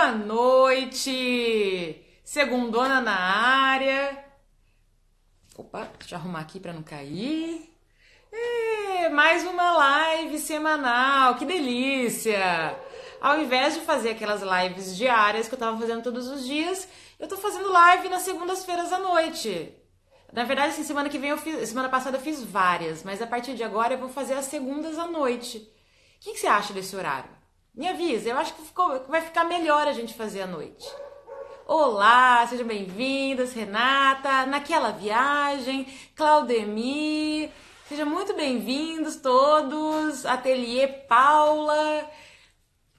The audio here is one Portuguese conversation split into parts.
Boa noite! Segundona na área. Opa, deixa eu arrumar aqui para não cair. Mais uma live semanal, que delícia! Ao invés de fazer aquelas lives diárias que eu tava fazendo todos os dias, eu tô fazendo live nas segundas-feiras à noite. Na verdade, assim, semana passada eu fiz várias, mas a partir de agora eu vou fazer as segundas à noite. O que você acha desse horário? Me avisa, eu acho que vai ficar melhor a gente fazer à noite. Olá, sejam bem-vindas, Renata, naquela viagem, Claudemir, sejam muito bem-vindos todos, Ateliê Paula,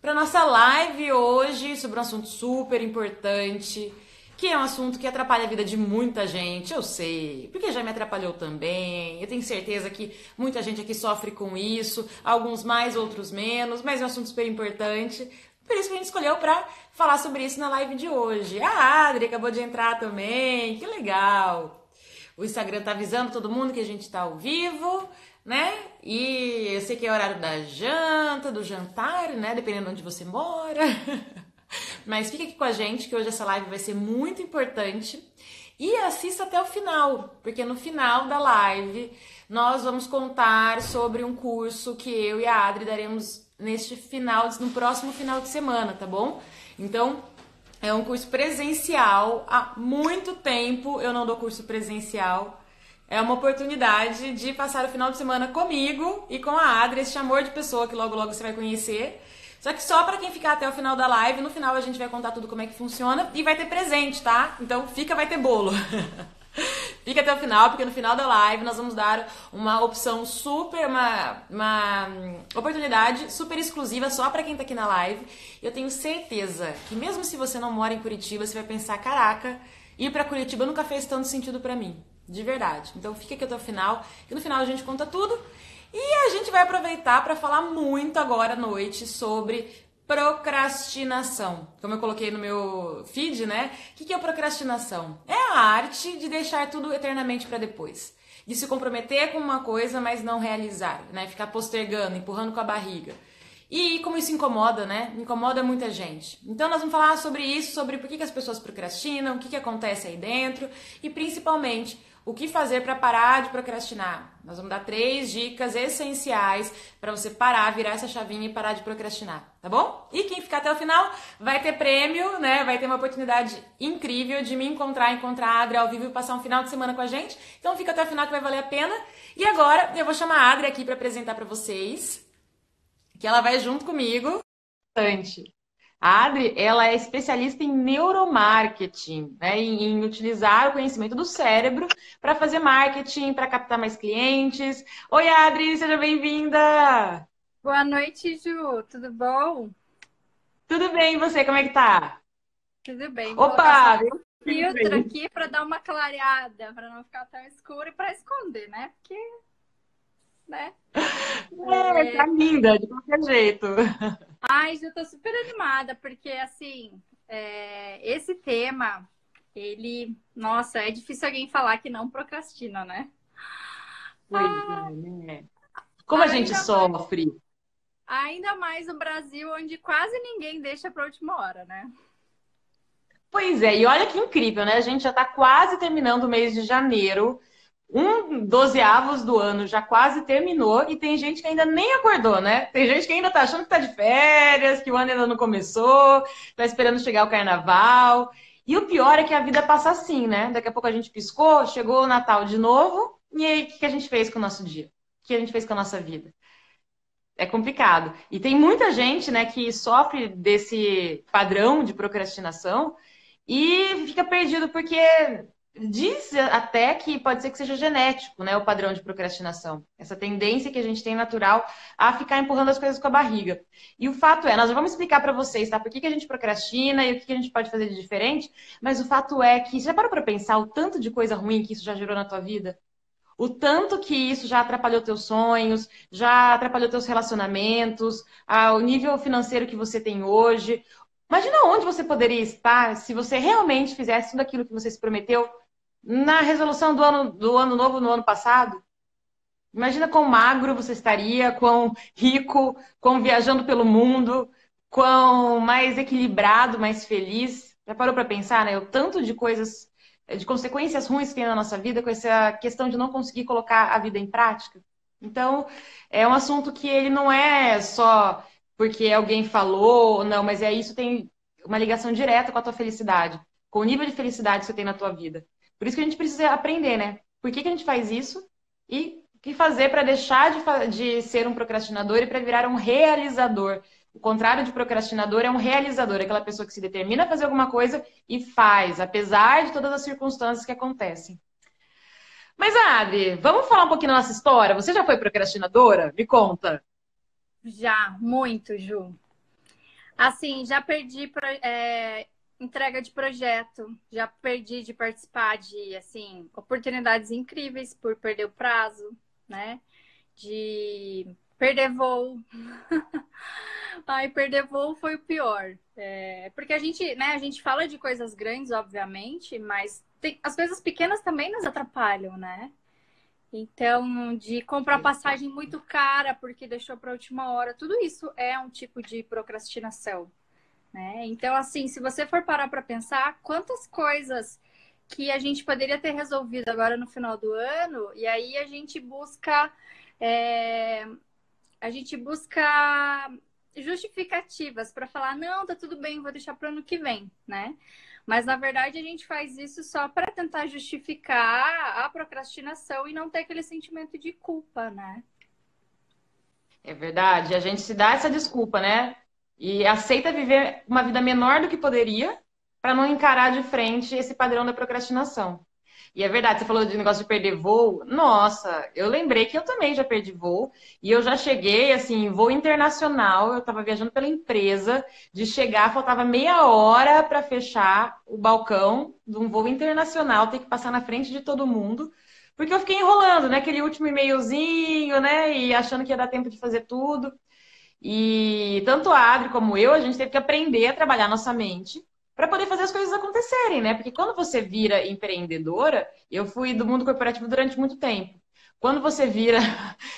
para nossa live hoje sobre um assunto super importante, que é um assunto que atrapalha a vida de muita gente, eu sei, porque já me atrapalhou também, eu tenho certeza que muita gente aqui sofre com isso, alguns mais, outros menos, mas é um assunto super importante. Por isso que a gente escolheu para falar sobre isso na live de hoje. A Adri acabou de entrar também, que legal! O Instagram tá avisando todo mundo que a gente tá ao vivo, né? E eu sei que é horário da janta, do jantar, né? Dependendo de onde você mora. Mas fica aqui com a gente que hoje essa live vai ser muito importante. E assista até o final, porque no final da live nós vamos contar sobre um curso que eu e a Adri daremos no próximo final de semana, tá bom? Então, é um curso presencial. Há muito tempo eu não dou curso presencial. É uma oportunidade de passar o final de semana comigo e com a Adri, esse amor de pessoa que logo logo você vai conhecer. Só que só pra quem ficar até o final da live, no final a gente vai contar tudo como é que funciona e vai ter presente, tá? Então vai ter bolo. Fica até o final, porque no final da live nós vamos dar uma opção uma oportunidade super exclusiva só pra quem tá aqui na live. Eu tenho certeza que mesmo se você não mora em Curitiba, você vai pensar, caraca, ir pra Curitiba nunca fez tanto sentido pra mim. De verdade. Então fica aqui até o final, que no final a gente conta tudo. E a gente vai aproveitar para falar muito agora à noite sobre procrastinação. Como eu coloquei no meu feed, né? O que é procrastinação? É a arte de deixar tudo eternamente para depois. De se comprometer com uma coisa, mas não realizar, né? Ficar postergando, empurrando com a barriga. E como isso incomoda, né? Incomoda muita gente. Então nós vamos falar sobre isso, sobre por que as pessoas procrastinam, o que acontece aí dentro e principalmente o que fazer para parar de procrastinar. Nós vamos dar 3 dicas essenciais para você parar, virar essa chavinha e parar de procrastinar, tá bom? E quem ficar até o final vai ter prêmio, né? Vai ter uma oportunidade incrível de me encontrar a Adri ao vivo e passar um final de semana com a gente. Então fica até o final que vai valer a pena. E agora eu vou chamar a Adri aqui para apresentar para vocês, que ela vai junto comigo. A Adri, ela é especialista em neuromarketing, né, em utilizar o conhecimento do cérebro para fazer marketing, para captar mais clientes. Oi, Adri, seja bem-vinda! Boa noite, Ju. Tudo bom? Tudo bem, e você, como é que tá? Tudo bem. Colocar só Opa, um eu fico filtro bem. aqui para dar uma clareada, para não ficar tão escuro e para esconder, né? Porque, né? Tá linda, de qualquer jeito. Ai, Ju, tô super animada porque assim, esse tema, nossa, é difícil alguém falar que não procrastina, né? Pois é, né? Como a gente Ainda mais, sofre. ainda mais no Brasil, onde quase ninguém deixa para última hora, né? Pois é, e olha que incrível, né? A gente já está quase terminando o mês de janeiro, um dozeavos do ano já quase terminou e tem gente que ainda nem acordou, né? Tem gente que ainda tá achando que tá de férias, que o ano ainda não começou, tá esperando chegar o carnaval. E o pior é que a vida passa assim, né? Daqui a pouco a gente piscou, chegou o Natal de novo, e aí o que a gente fez com o nosso dia? O que a gente fez com a nossa vida? É complicado. E tem muita gente, né, que sofre desse padrão de procrastinação e fica perdido porque diz até que pode ser que seja genético, né, o padrão de procrastinação. Essa tendência que a gente tem natural a ficar empurrando as coisas com a barriga. E o fato é, nós já vamos explicar para vocês, tá? Por que a gente procrastina e o que a gente pode fazer de diferente, mas o fato é que, você já parou para pensar o tanto de coisa ruim que isso já gerou na tua vida? O tanto que isso já atrapalhou teus sonhos, já atrapalhou teus relacionamentos, o nível financeiro que você tem hoje. Imagina onde você poderia estar se você realmente fizesse tudo aquilo que você se prometeu na resolução do ano novo no ano passado. Imagina quão magro você estaria, quão rico, quão viajando pelo mundo, quão mais equilibrado, mais feliz. Já parou para pensar, né? O tanto de coisas, de consequências ruins que tem na nossa vida com essa questão de não conseguir colocar a vida em prática? Então, é um assunto que ele não é só porque alguém falou, não, mas é isso tem uma ligação direta com a tua felicidade, com o nível de felicidade que você tem na tua vida. Por isso que a gente precisa aprender, né? Por que que a gente faz isso e o que fazer para deixar de ser um procrastinador e para virar um realizador. O contrário de procrastinador é um realizador, aquela pessoa que se determina a fazer alguma coisa e faz, apesar de todas as circunstâncias que acontecem. Mas, Adri, vamos falar um pouquinho da nossa história? Você já foi procrastinadora? Me conta. Já, muito, Ju. Assim, já perdi entrega de projeto, já perdi de participar de, assim, oportunidades incríveis por perder o prazo, né? De perder voo. Ai, perder voo foi o pior. Porque a gente fala de coisas grandes, obviamente, mas as coisas pequenas também nos atrapalham, né? Então, de comprar passagem muito cara porque deixou para a última hora, tudo isso é um tipo de procrastinação, né? Então, assim, se você for parar para pensar, quantas coisas que a gente poderia ter resolvido agora no final do ano, e aí é, a gente busca justificativas para falar, não, tá tudo bem, vou deixar para o ano que vem, né? Mas na verdade a gente faz isso só para tentar justificar a procrastinação e não ter aquele sentimento de culpa, né? É verdade, a gente se dá essa desculpa, né? E aceita viver uma vida menor do que poderia para não encarar de frente esse padrão da procrastinação. E é verdade, você falou de negócio de perder voo. Nossa, eu lembrei que eu também já perdi voo. E eu já cheguei, assim, em voo internacional. Eu estava viajando pela empresa. De chegar, faltava meia hora para fechar o balcão de um voo internacional. Ter que passar na frente de todo mundo. Porque eu fiquei enrolando, né? Aquele último e-mailzinho, né? E achando que ia dar tempo de fazer tudo. E tanto a Adri como eu, a gente teve que aprender a trabalhar nossa mente para poder fazer as coisas acontecerem, né? Porque quando você vira empreendedora, eu fui do mundo corporativo durante muito tempo. Quando você vira,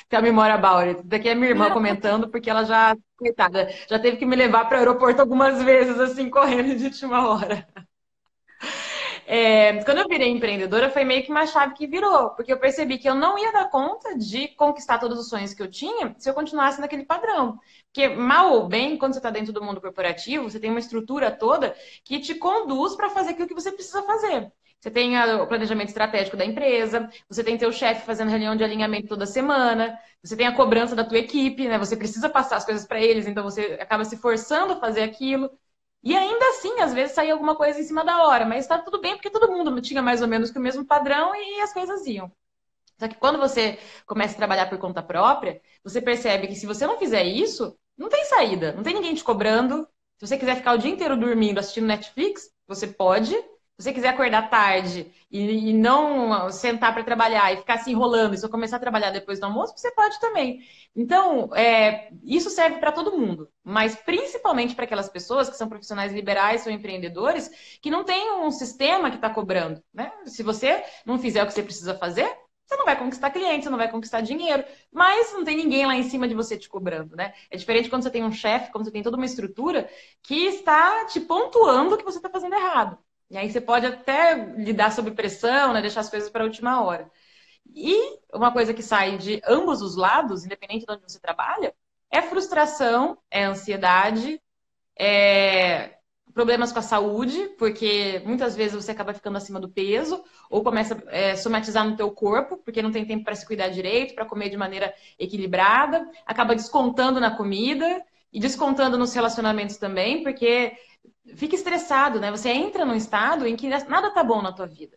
tem a memória Bauer, daqui é minha irmã comentando, porque ela já, coitada, já teve que me levar para o aeroporto algumas vezes, assim, correndo de última hora. Quando eu virei empreendedora, foi meio que uma chave que virou, porque eu percebi que eu não ia dar conta de conquistar todos os sonhos que eu tinha se eu continuasse naquele padrão. Porque, mal ou bem, quando você está dentro do mundo corporativo, você tem uma estrutura toda que te conduz para fazer aquilo que você precisa fazer. Você tem o planejamento estratégico da empresa, você tem teu chefe fazendo reunião de alinhamento toda semana, você tem a cobrança da tua equipe, né? Você precisa passar as coisas para eles, então você acaba se forçando a fazer aquilo. E ainda assim, às vezes saía alguma coisa em cima da hora, mas estava tudo bem porque todo mundo tinha mais ou menos que o mesmo padrão e as coisas iam. Só que quando você começa a trabalhar por conta própria, você percebe que se você não fizer isso, não tem saída, não tem ninguém te cobrando. Se você quiser ficar o dia inteiro dormindo, assistindo Netflix, você pode. Se você quiser acordar tarde e não sentar para trabalhar e ficar se enrolando e só começar a trabalhar depois do almoço, você pode também. Então, isso serve para todo mundo, mas principalmente para aquelas pessoas que são profissionais liberais ou empreendedores que não têm um sistema que está cobrando, né? Se você não fizer o que você precisa fazer, você não vai conquistar clientes, você não vai conquistar dinheiro, mas não tem ninguém lá em cima de você te cobrando, né? É diferente quando você tem um chefe, quando você tem toda uma estrutura que está te pontuando o que você está fazendo errado. E aí você pode até lidar sob pressão, né? Deixar as coisas para a última hora. E uma coisa que sai de ambos os lados, independente de onde você trabalha, é frustração, é ansiedade, é problemas com a saúde, porque muitas vezes você acaba ficando acima do peso, ou começa a somatizar no teu corpo, porque não tem tempo para se cuidar direito, para comer de maneira equilibrada, acaba descontando na comida e descontando nos relacionamentos também, porque fica estressado, né? Você entra num estado em que nada tá bom na tua vida.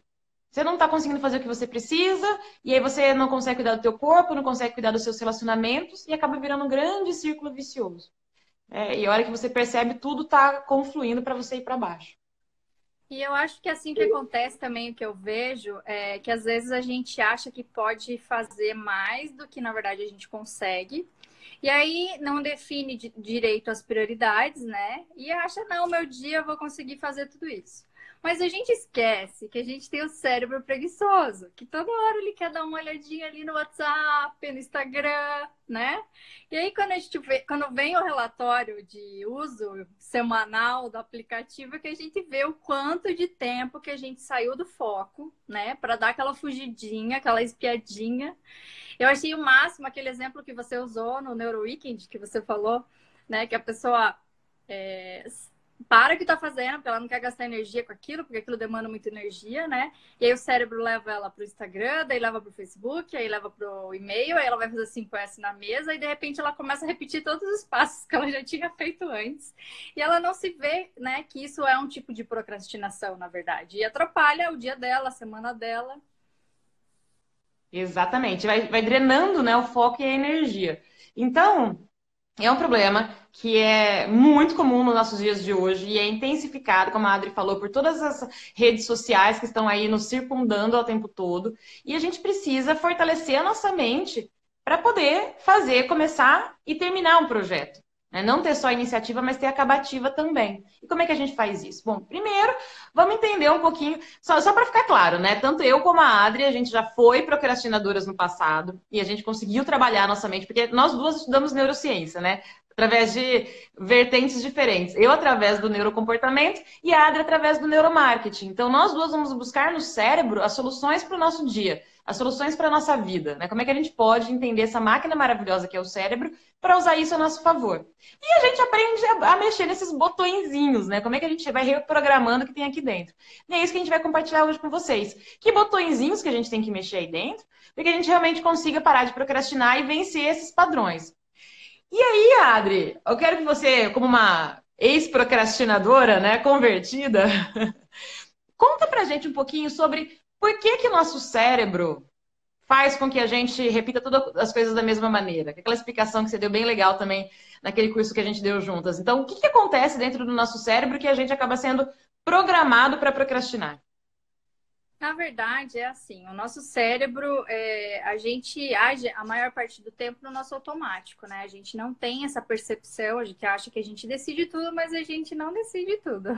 Você não está conseguindo fazer o que você precisa, e aí você não consegue cuidar do teu corpo, não consegue cuidar dos seus relacionamentos, e acaba virando um grande círculo vicioso. E a hora que você percebe, tudo está confluindo para você ir para baixo. E eu acho que assim que acontece também, o que eu vejo é que às vezes a gente acha que pode fazer mais do que na verdade a gente consegue. E aí não define direito as prioridades, né? E acha, não, meu dia eu vou conseguir fazer tudo isso. Mas a gente esquece que a gente tem o cérebro preguiçoso, que toda hora ele quer dar uma olhadinha ali no WhatsApp, no Instagram, né? E aí, quando a gente vê, quando vem o relatório de uso semanal do aplicativo, é que a gente vê o quanto de tempo que a gente saiu do foco, né? Para dar aquela fugidinha, aquela espiadinha. Eu achei o máximo aquele exemplo que você usou no Neuro Weekend, que você falou, né? Que a pessoa é, para o que está fazendo, porque ela não quer gastar energia com aquilo, porque aquilo demanda muita energia, né? E aí o cérebro leva ela para o Instagram, daí leva para o Facebook, aí leva para o e-mail, aí ela vai fazer 5S na mesa, e de repente ela começa a repetir todos os passos que ela já tinha feito antes. E ela não se vê, né, que isso é um tipo de procrastinação, na verdade. E atrapalha o dia dela, a semana dela. Exatamente, vai drenando, né, o foco e a energia. Então, é um problema que é muito comum nos nossos dias de hoje e é intensificado, como a Adri falou, por todas as redes sociais que estão aí nos circundando ao tempo todo. E a gente precisa fortalecer a nossa mente para poder fazer, começar e terminar um projeto. Né? Não ter só a iniciativa, mas ter a acabativa também. E como é que a gente faz isso? Bom, primeiro, vamos entender um pouquinho, só para ficar claro, né? Tanto eu como a Adri, a gente já foi procrastinadoras no passado e a gente conseguiu trabalhar a nossa mente, porque nós duas estudamos neurociência, né? Através de vertentes diferentes. Eu através do neurocomportamento e a Adri através do neuromarketing. Então, nós duas vamos buscar no cérebro as soluções para o nosso dia, as soluções para a nossa vida. Né? Como é que a gente pode entender essa máquina maravilhosa que é o cérebro para usar isso a nosso favor. E a gente aprende a mexer nesses botõezinhos, né? Como é que a gente vai reprogramando o que tem aqui dentro. E é isso que a gente vai compartilhar hoje com vocês. Que botõezinhos que a gente tem que mexer aí dentro para que a gente realmente consiga parar de procrastinar e vencer esses padrões. E aí, Adri, eu quero que você, como uma ex-procrastinadora, né, convertida, conta pra gente um pouquinho sobre por que que nosso cérebro faz com que a gente repita todas as coisas da mesma maneira. Aquela explicação que você deu bem legal também naquele curso que a gente deu juntas. Então, o que que acontece dentro do nosso cérebro que a gente acaba sendo programado para procrastinar? Na verdade, é assim, o nosso cérebro, a gente age a maior parte do tempo no nosso automático, né? A gente não tem essa percepção, a gente acha que a gente decide tudo, mas a gente não decide tudo.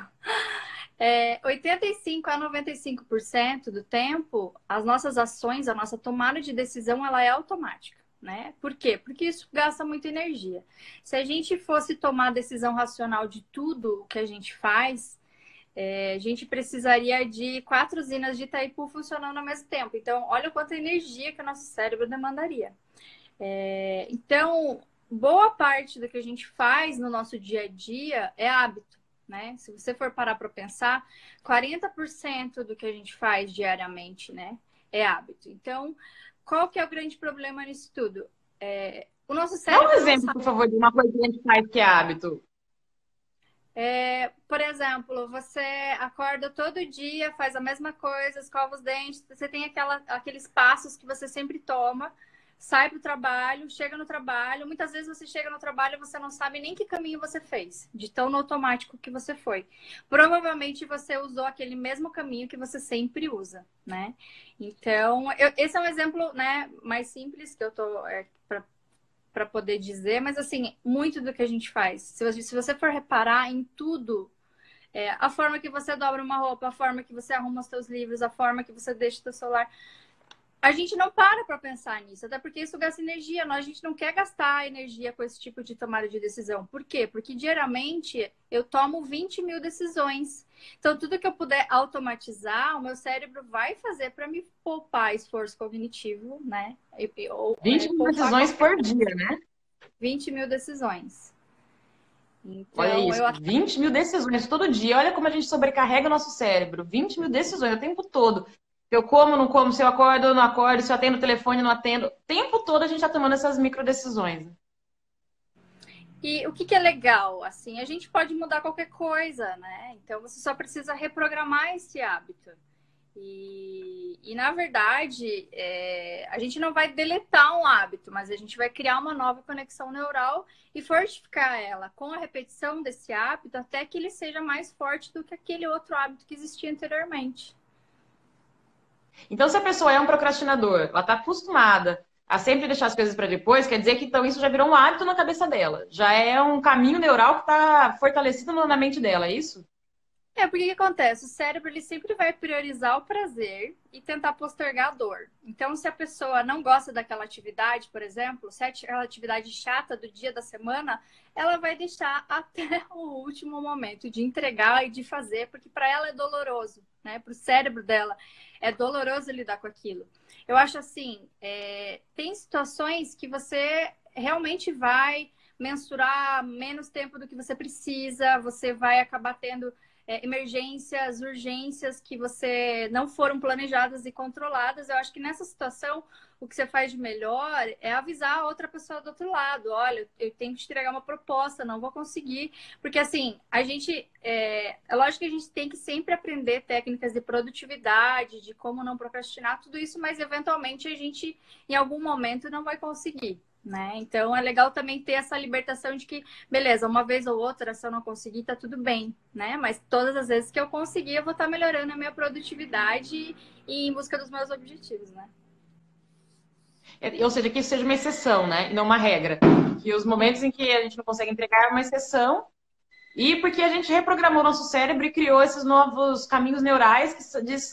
85 a 95% do tempo, as nossas ações, a nossa tomada de decisão, ela é automática, né? Por quê? Porque isso gasta muita energia. Se a gente fosse tomar decisão racional de tudo o que a gente faz, a gente precisaria de 4 usinas de Itaipu funcionando ao mesmo tempo. Então, olha quanta energia que o nosso cérebro demandaria. Então, boa parte do que a gente faz no nosso dia a dia é hábito, né? Se você for parar para pensar, 40% do que a gente faz diariamente, né, é hábito. Então, qual que é o grande problema nisso tudo? O nosso Dá um cérebro não exemplo, sabe. por favor, de uma coisa que a gente faz que é hábito. Por exemplo, você acorda todo dia, faz a mesma coisa, escova os dentes, você tem aqueles passos que você sempre toma, sai para o trabalho, chega no trabalho, muitas vezes você chega no trabalho e você não sabe nem que caminho você fez, de tão no automático que você foi. Provavelmente você usou aquele mesmo caminho que você sempre usa, né? Então, esse é um exemplo, né, mais simples que eu tô para poder dizer, mas assim, muito do que a gente faz. Se você for reparar em tudo, a forma que você dobra uma roupa, a forma que você arruma os seus livros, a forma que você deixa o seu celular, a gente não para pensar nisso, até porque isso gasta energia. A gente não quer gastar energia com esse tipo de tomada de decisão. Por quê? Porque diariamente eu tomo 20 mil decisões. Então, tudo que eu puder automatizar, o meu cérebro vai fazer para me poupar esforço cognitivo, né? 20 mil decisões por dia, né? 20 mil decisões. Olha Então, isso, 20 mil decisões todo dia. Olha como a gente sobrecarrega o nosso cérebro. 20 mil decisões o tempo todo. Se eu como, não como, se eu acordo, não acordo, se eu atendo o telefone, não atendo. O tempo todo a gente está tomando essas micro decisões. E o que é legal? Assim, a gente pode mudar qualquer coisa, né? Então, você só precisa reprogramar esse hábito. E na verdade, a gente não vai deletar um hábito, mas a gente vai criar uma nova conexão neural e fortificar ela com a repetição desse hábito até que ele seja mais forte do que aquele outro hábito que existia anteriormente. Então, se a pessoa é um procrastinador, ela está acostumada a sempre deixar as coisas para depois, quer dizer que então isso já virou um hábito na cabeça dela. Já é um caminho neural que está fortalecido na mente dela, é isso? Porque o que acontece? O cérebro ele sempre vai priorizar o prazer e tentar postergar a dor. Então, se a pessoa não gosta daquela atividade, por exemplo, se é aquela atividade chata do dia da semana, ela vai deixar até o último momento de entregar e de fazer, porque para ela é doloroso, né? Para o cérebro dela é doloroso lidar com aquilo. Eu acho assim, tem situações que você realmente vai mensurar menos tempo do que você precisa, você vai acabar tendo emergências, urgências que você não foram planejadas e controladas. Eu acho que nessa situação o que você faz de melhor é avisar a outra pessoa do outro lado, olha, eu tenho que te entregar uma proposta, não vou conseguir, porque assim, a gente, é lógico que a gente tem que sempre aprender técnicas de produtividade, de como não procrastinar, tudo isso, mas eventualmente a gente, em algum momento, não vai conseguir. Né? Então é legal também ter essa libertação de que, beleza, uma vez ou outra, se eu não conseguir, tá tudo bem, né? Mas todas as vezes que eu conseguir, eu vou estar melhorando a minha produtividade e em busca dos meus objetivos, né? Ou seja, que isso seja uma exceção, né? E não uma regra. Que os momentos em que a gente não consegue entregar é uma exceção. E porque a gente reprogramou nosso cérebro e criou esses novos caminhos neurais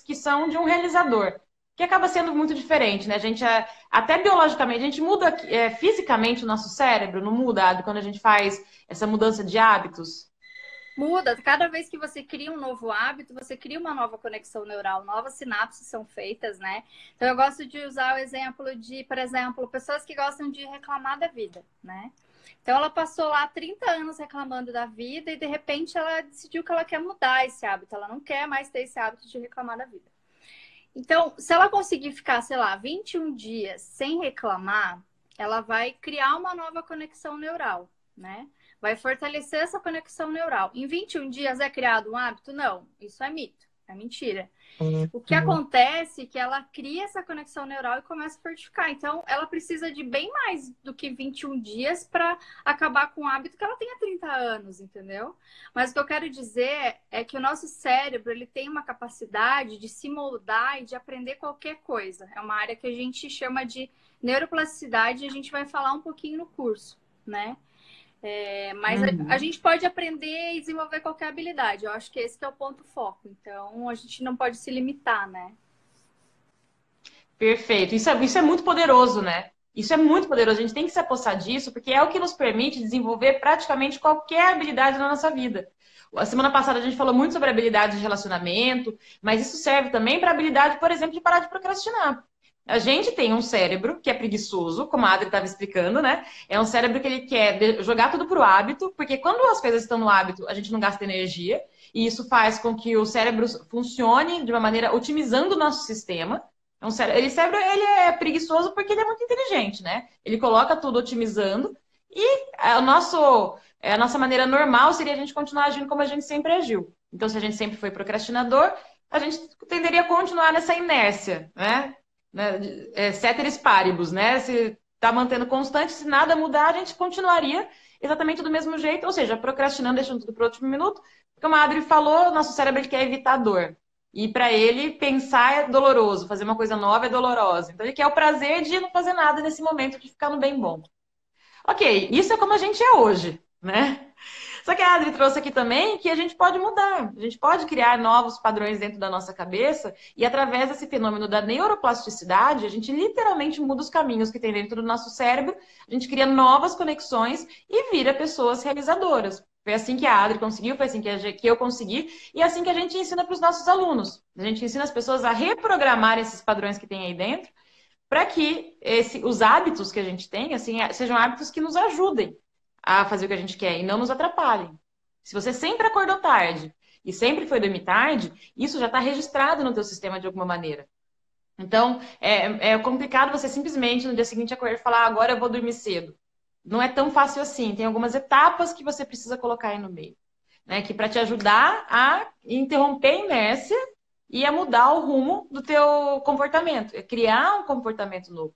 que são de um realizador. Que acaba sendo muito diferente, né? A gente, até biologicamente, a gente muda fisicamente o nosso cérebro, não muda quando a gente faz essa mudança de hábitos. Muda, cada vez que você cria um novo hábito, você cria uma nova conexão neural, novas sinapses são feitas, né? Então eu gosto de usar o exemplo de, por exemplo, pessoas que gostam de reclamar da vida, né? Então ela passou lá 30 anos reclamando da vida e de repente ela decidiu que ela quer mudar esse hábito, ela não quer mais ter esse hábito de reclamar da vida. Então, se ela conseguir ficar, sei lá, 21 dias sem reclamar, ela vai criar uma nova conexão neural, né? Vai fortalecer essa conexão neural. Em 21 dias é criado um hábito? Não, isso é mito, é mentira. O que acontece é que ela cria essa conexão neural e começa a fortificar. Então, ela precisa de bem mais do que 21 dias para acabar com o hábito que ela tenha 30 anos, entendeu? Mas o que eu quero dizer é que o nosso cérebro ele tem uma capacidade de se moldar e de aprender qualquer coisa. É uma área que a gente chama de neuroplasticidade e a gente vai falar um pouquinho no curso, né? Mas a gente pode aprender e desenvolver qualquer habilidade. Eu acho que esse que é o ponto foco. Então, a gente não pode se limitar, né? Perfeito. Isso é muito poderoso, né? Isso é muito poderoso. A gente tem que se apossar disso, porque é o que nos permite desenvolver praticamente qualquer habilidade na nossa vida. A semana passada a gente falou muito sobre habilidade de relacionamento, mas isso serve também para a habilidade, por exemplo, de parar de procrastinar. A gente tem um cérebro que é preguiçoso, como a Adri estava explicando, né? É um cérebro que ele quer jogar tudo para o hábito, porque quando as coisas estão no hábito, a gente não gasta energia, e isso faz com que o cérebro funcione de uma maneira otimizando o nosso sistema. Cérebro, ele é preguiçoso porque ele é muito inteligente, né? Ele coloca tudo otimizando e a nossa maneira normal seria a gente continuar agindo como a gente sempre agiu. Então, se a gente sempre foi procrastinador, a gente tenderia a continuar nessa inércia, né? Ceteris paribus, né? Se está mantendo constante, se nada mudar, a gente continuaria exatamente do mesmo jeito, ou seja, procrastinando, deixando tudo para o último minuto. Como a Adri falou, nosso cérebro ele quer evitar dor. E para ele, pensar é doloroso, fazer uma coisa nova é dolorosa. Então, ele quer o prazer de não fazer nada nesse momento, de ficar no bem bom. Ok, isso é como a gente é hoje, né? Só que a Adri trouxe aqui também que a gente pode mudar, a gente pode criar novos padrões dentro da nossa cabeça e através desse fenômeno da neuroplasticidade, a gente literalmente muda os caminhos que tem dentro do nosso cérebro, a gente cria novas conexões e vira pessoas realizadoras. Foi assim que a Adri conseguiu, foi assim que eu consegui e é assim que a gente ensina para os nossos alunos. A gente ensina as pessoas a reprogramar esses padrões que tem aí dentro para que os hábitos que a gente tem assim, sejam hábitos que nos ajudem a fazer o que a gente quer e não nos atrapalhem. Se você sempre acordou tarde e sempre foi dormir tarde, isso já está registrado no teu sistema de alguma maneira. Então, é complicado você simplesmente no dia seguinte acordar e falar, agora eu vou dormir cedo. Não é tão fácil assim. Tem algumas etapas que você precisa colocar aí no meio, né? Que para te ajudar a interromper a inércia e a mudar o rumo do teu comportamento, é criar um comportamento novo.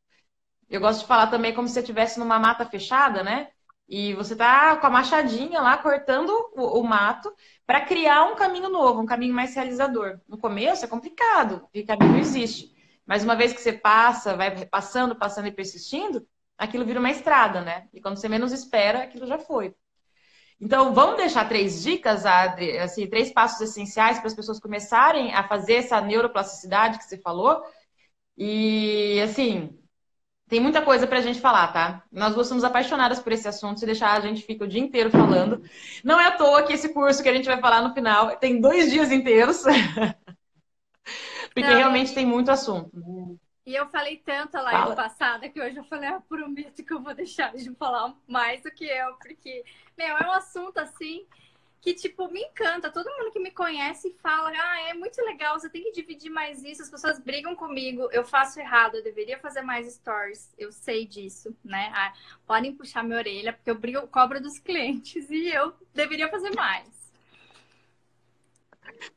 Eu gosto de falar também como se você estivesse numa mata fechada, né? E você tá com a machadinha lá cortando o mato para criar um caminho novo, um caminho mais realizador. No começo é complicado, e caminho não existe. Mas uma vez que você passa, vai passando, passando e persistindo, aquilo vira uma estrada, né? E quando você menos espera, aquilo já foi. Então, vamos deixar 3 dicas, Adri, assim, 3 passos essenciais para as pessoas começarem a fazer essa neuroplasticidade que você falou. E, assim, tem muita coisa para a gente falar, tá? Nós duas somos apaixonadas por esse assunto. Se deixar, a gente fica o dia inteiro falando. Não é à toa que esse curso que a gente vai falar no final tem 2 dias inteiros, porque Não, realmente tem muito assunto. e eu falei tanto a live Fala. passada que hoje eu falei, prometo que eu vou deixar de falar mais do que eu, porque, meu, é um assunto assim que, tipo, me encanta. Todo mundo que me conhece fala, é muito legal, você tem que dividir mais isso. As pessoas brigam comigo, eu faço errado, eu deveria fazer mais stories, eu sei disso, né? Podem puxar minha orelha, porque eu cobro dos clientes e eu deveria fazer mais.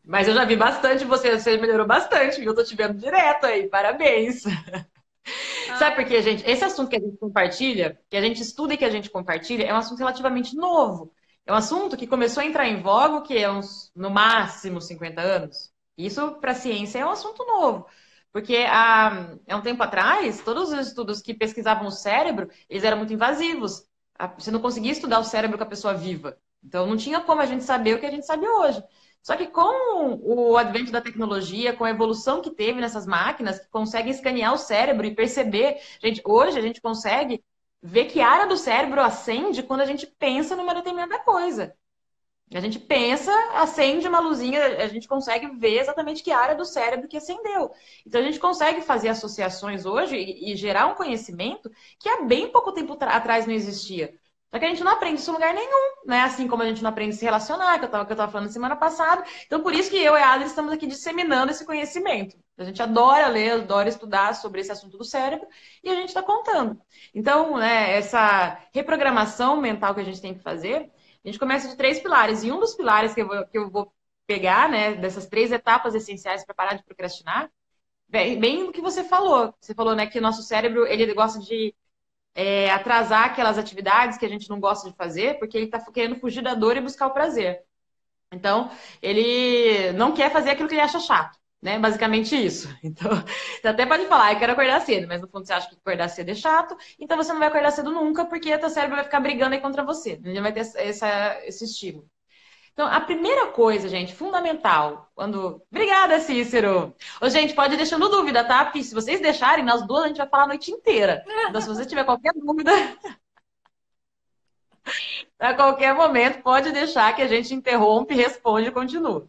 Mas eu já vi bastante você melhorou bastante, viu? Eu tô te vendo direto aí, parabéns. Sabe por quê, gente? Esse assunto que a gente compartilha, que a gente estuda e que a gente compartilha, é um assunto relativamente novo. É um assunto que começou a entrar em voga, que é no máximo 50 anos. Isso, para a ciência, é um assunto novo. Porque há um tempo atrás, todos os estudos que pesquisavam o cérebro, eles eram muito invasivos. Você não conseguia estudar o cérebro com a pessoa viva. Então, não tinha como a gente saber o que a gente sabe hoje. Só que com o advento da tecnologia, com a evolução que teve nessas máquinas, que conseguem escanear o cérebro e perceber, gente, hoje a gente consegue ver que área do cérebro acende quando a gente pensa numa determinada coisa. A gente pensa, acende uma luzinha, a gente consegue ver exatamente que área do cérebro que acendeu. Então a gente consegue fazer associações hoje e gerar um conhecimento que há bem pouco tempo atrás não existia. Só que a gente não aprende isso em lugar nenhum, né? Assim como a gente não aprende a se relacionar, que eu tava falando semana passada. Então, por isso que eu e a Adri estamos aqui disseminando esse conhecimento. A gente adora ler, adora estudar sobre esse assunto do cérebro e a gente está contando. Então, né, essa reprogramação mental que a gente tem que fazer, a gente começa de 3 pilares. E um dos pilares que eu vou pegar, né, dessas 3 etapas essenciais para parar de procrastinar, bem do que você falou. Você falou, né, que o nosso cérebro, ele gosta de atrasar aquelas atividades que a gente não gosta de fazer, porque ele está querendo fugir da dor e buscar o prazer. Então, ele não quer fazer aquilo que ele acha chato, né? Basicamente isso. Então, você até pode falar, eu quero acordar cedo, mas no fundo você acha que acordar cedo é chato, então você não vai acordar cedo nunca, porque teu cérebro vai ficar brigando aí contra você. Ele vai ter esse estímulo. Então, a primeira coisa, gente, fundamental, quando... Obrigada, Cícero! Ô, gente, pode ir deixando dúvida, tá? Porque se vocês deixarem, nós duas, a gente vai falar a noite inteira. Então, se você tiver qualquer dúvida, a qualquer momento, pode deixar que a gente interrompe, responde e continua.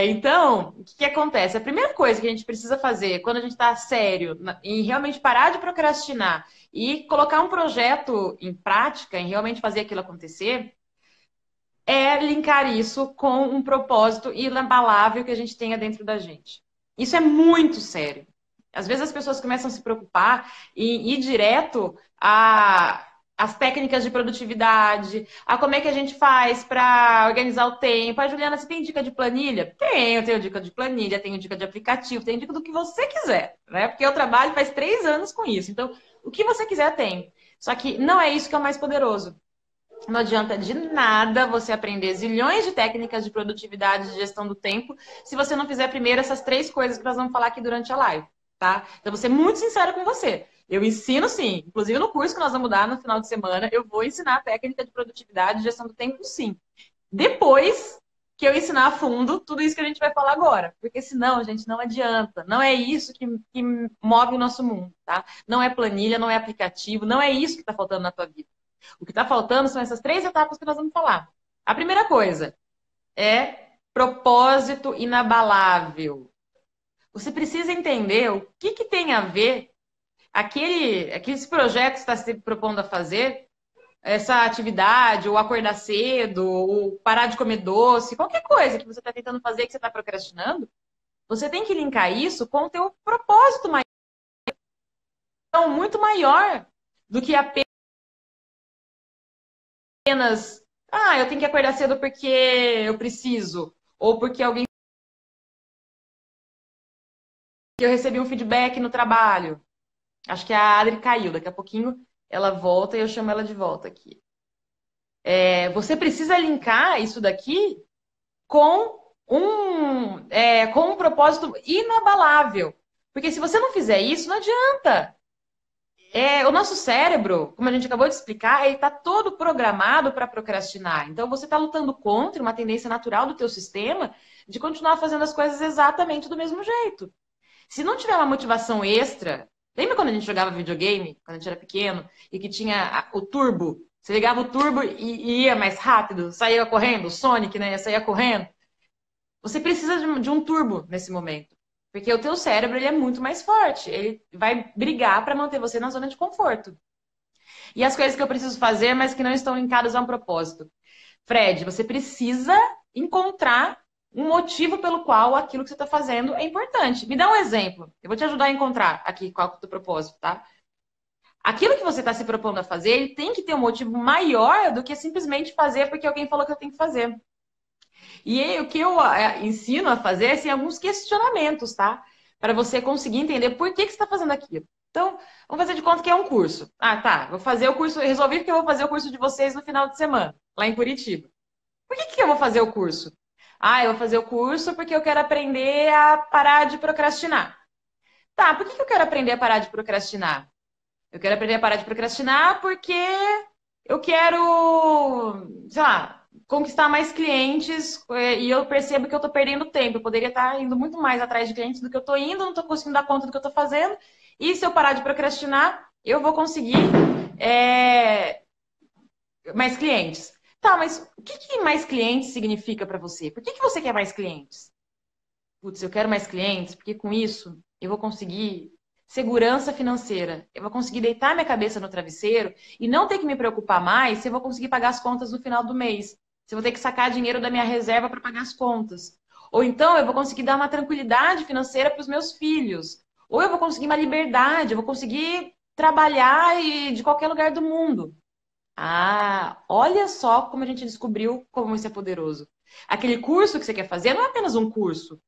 Então, o que acontece? A primeira coisa que a gente precisa fazer quando a gente está sério em realmente parar de procrastinar e colocar um projeto em prática, em realmente fazer aquilo acontecer, é linkar isso com um propósito inabalável que a gente tenha dentro da gente. Isso é muito sério. Às vezes as pessoas começam a se preocupar e ir direto às técnicas de produtividade, a como é que a gente faz para organizar o tempo. Juliana, você tem dica de planilha? Eu tenho dica de planilha, tenho dica de aplicativo, tenho dica do que você quiser, né? Porque eu trabalho faz 3 anos com isso. Então, o que você quiser tem. Só que não é isso que é o mais poderoso. Não adianta de nada você aprender zilhões de técnicas de produtividade e de gestão do tempo se você não fizer primeiro essas 3 coisas que nós vamos falar aqui durante a live, tá? Então, vou ser muito sincera com você. Eu ensino sim. Inclusive, no curso que nós vamos dar no final de semana, eu vou ensinar a técnica de produtividade e gestão do tempo, sim. Depois que eu ensinar a fundo tudo isso que a gente vai falar agora. Porque senão, gente, não adianta. Não é isso que move o nosso mundo, tá? Não é planilha, não é aplicativo, não é isso que está faltando na tua vida. O que está faltando são essas 3 etapas que nós vamos falar. A primeira coisa é propósito inabalável. Você precisa entender o que tem a ver aqueles projetos que você está se propondo a fazer, essa atividade, ou acordar cedo, ou parar de comer doce, qualquer coisa que você está tentando fazer que você está procrastinando, você tem que linkar isso com o teu propósito maior, muito maior do que apenas eu tenho que acordar cedo porque eu preciso, ou porque alguém eu recebi um feedback no trabalho. Acho que a Adri caiu, daqui a pouquinho ela volta e eu chamo ela de volta aqui. Você precisa linkar isso daqui com com um propósito inabalável. Porque se você não fizer isso, não adianta. O nosso cérebro, como a gente acabou de explicar, ele está todo programado para procrastinar. Então, você está lutando contra uma tendência natural do teu sistema de continuar fazendo as coisas exatamente do mesmo jeito. Se não tiver uma motivação extra, lembra quando a gente jogava videogame, quando a gente era pequeno, e que tinha o turbo? Você ligava o turbo e ia mais rápido, saía correndo, o Sonic, né, saía correndo. Você precisa de um turbo nesse momento. Porque o teu cérebro ele é muito mais forte. Ele vai brigar para manter você na zona de conforto. E as coisas que eu preciso fazer, mas que não estão linkadas a um propósito. Fred, você precisa encontrar um motivo pelo qual aquilo que você está fazendo é importante. Me dá um exemplo. Eu vou te ajudar a encontrar aqui qual é o teu propósito, tá? Aquilo que você está se propondo a fazer, ele tem que ter um motivo maior do que simplesmente fazer porque alguém falou que eu tenho que fazer. E aí, o que eu ensino a fazer é assim, alguns questionamentos, tá? Para você conseguir entender por que você está fazendo aquilo. Então, vamos fazer de conta que é um curso. Ah, tá. Vou fazer o curso, resolvi que eu vou fazer o curso de vocês no final de semana, lá em Curitiba. Por que eu vou fazer o curso? Ah, eu vou fazer o curso porque eu quero aprender a parar de procrastinar. Tá, por que eu quero aprender a parar de procrastinar? Eu quero aprender a parar de procrastinar porque eu quero, sei lá, conquistar mais clientes e eu percebo que eu estou perdendo tempo. Eu poderia estar indo muito mais atrás de clientes do que eu estou indo, não estou conseguindo dar conta do que eu estou fazendo. E se eu parar de procrastinar, eu vou conseguir é, mais clientes. Tá, mas o que mais clientes significa para você? Por que você quer mais clientes? Putz, eu quero mais clientes, porque com isso eu vou conseguir segurança financeira. Eu vou conseguir deitar minha cabeça no travesseiro e não ter que me preocupar mais se eu vou conseguir pagar as contas no final do mês. Se eu vou ter que sacar dinheiro da minha reserva para pagar as contas. Ou então eu vou conseguir dar uma tranquilidade financeira para os meus filhos. Ou eu vou conseguir uma liberdade, eu vou conseguir trabalhar de qualquer lugar do mundo. Ah, olha só como a gente descobriu como isso é poderoso. Aquele curso que você quer fazer não é apenas um curso.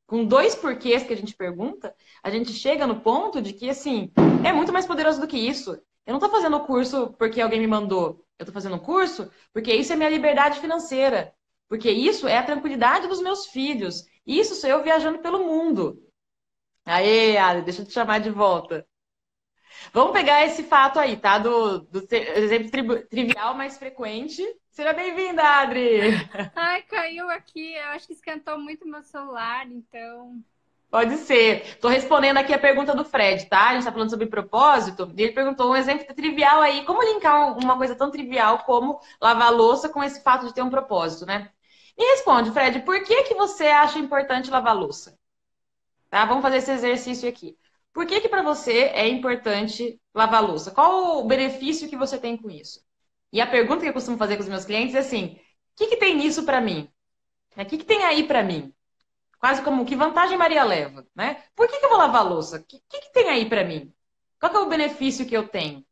Com dois porquês que a gente pergunta, a gente chega no ponto de que, assim, é muito mais poderoso do que isso. Eu não estou fazendo o curso porque alguém me mandou. Eu estou fazendo o curso porque isso é minha liberdade financeira. Porque isso é a tranquilidade dos meus filhos. Isso sou eu viajando pelo mundo. Aê, Ari, deixa eu te chamar de volta. Vamos pegar esse fato aí, tá? Do exemplo trivial mais frequente. Seja bem-vinda, Adri! Ai, caiu aqui. Eu acho que esquentou muito meu celular, então. Pode ser. Estou respondendo aqui a pergunta do Fred, tá? A gente está falando sobre propósito. E ele perguntou um exemplo trivial aí. Como linkar uma coisa tão trivial como lavar louça com esse fato de ter um propósito, né? Me responde, Fred, por que que você acha importante lavar louça? Tá? Vamos fazer esse exercício aqui. Por que que para você é importante lavar louça? Qual o benefício que você tem com isso? E a pergunta que eu costumo fazer com os meus clientes é assim: o que que tem nisso para mim? O que que tem aí para mim? Quase como que vantagem Maria leva, né? Por que eu vou lavar a louça? O que tem aí para mim? Qual que é o benefício que eu tenho?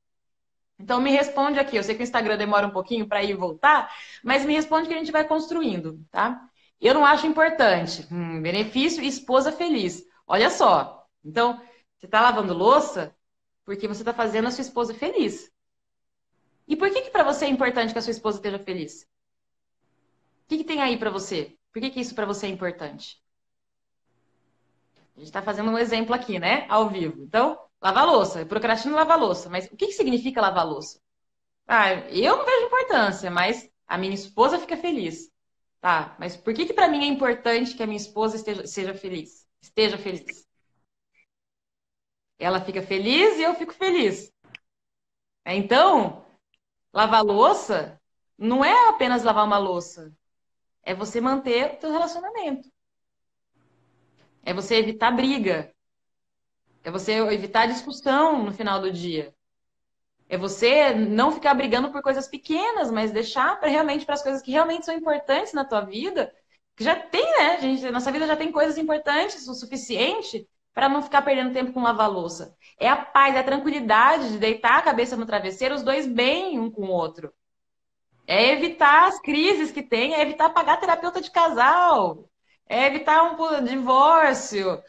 Então me responde aqui. Eu sei que o Instagram demora um pouquinho para ir e voltar, mas me responde que a gente vai construindo, tá? Eu não acho importante. Benefício esposa feliz. Olha só. Então, você está lavando louça porque você está fazendo a sua esposa feliz. E por que para você é importante que a sua esposa esteja feliz? O que tem aí para você? Por que isso para você é importante? A gente está fazendo um exemplo aqui, né? Ao vivo. Então, lavar louça. Eu procrastino lavar louça. Mas o que significa lavar louça? Ah, eu não vejo importância, mas a minha esposa fica feliz. Tá, mas por que para mim é importante que a minha esposa seja feliz? Esteja feliz. Ela fica feliz e eu fico feliz. Então, lavar louça não é apenas lavar uma louça. É você manter o teu relacionamento. É você evitar briga. É você evitar discussão no final do dia. É você não ficar brigando por coisas pequenas, mas deixar para realmente para as coisas que realmente são importantes na tua vida, que já tem, né? Gente, nossa vida já tem coisas importantes o suficiente para não ficar perdendo tempo com lavar louça. É a paz, é a tranquilidade de deitar a cabeça no travesseiro, os dois bem um com o outro. É evitar as crises que tem, é evitar pagar terapeuta de casal, é evitar um divórcio,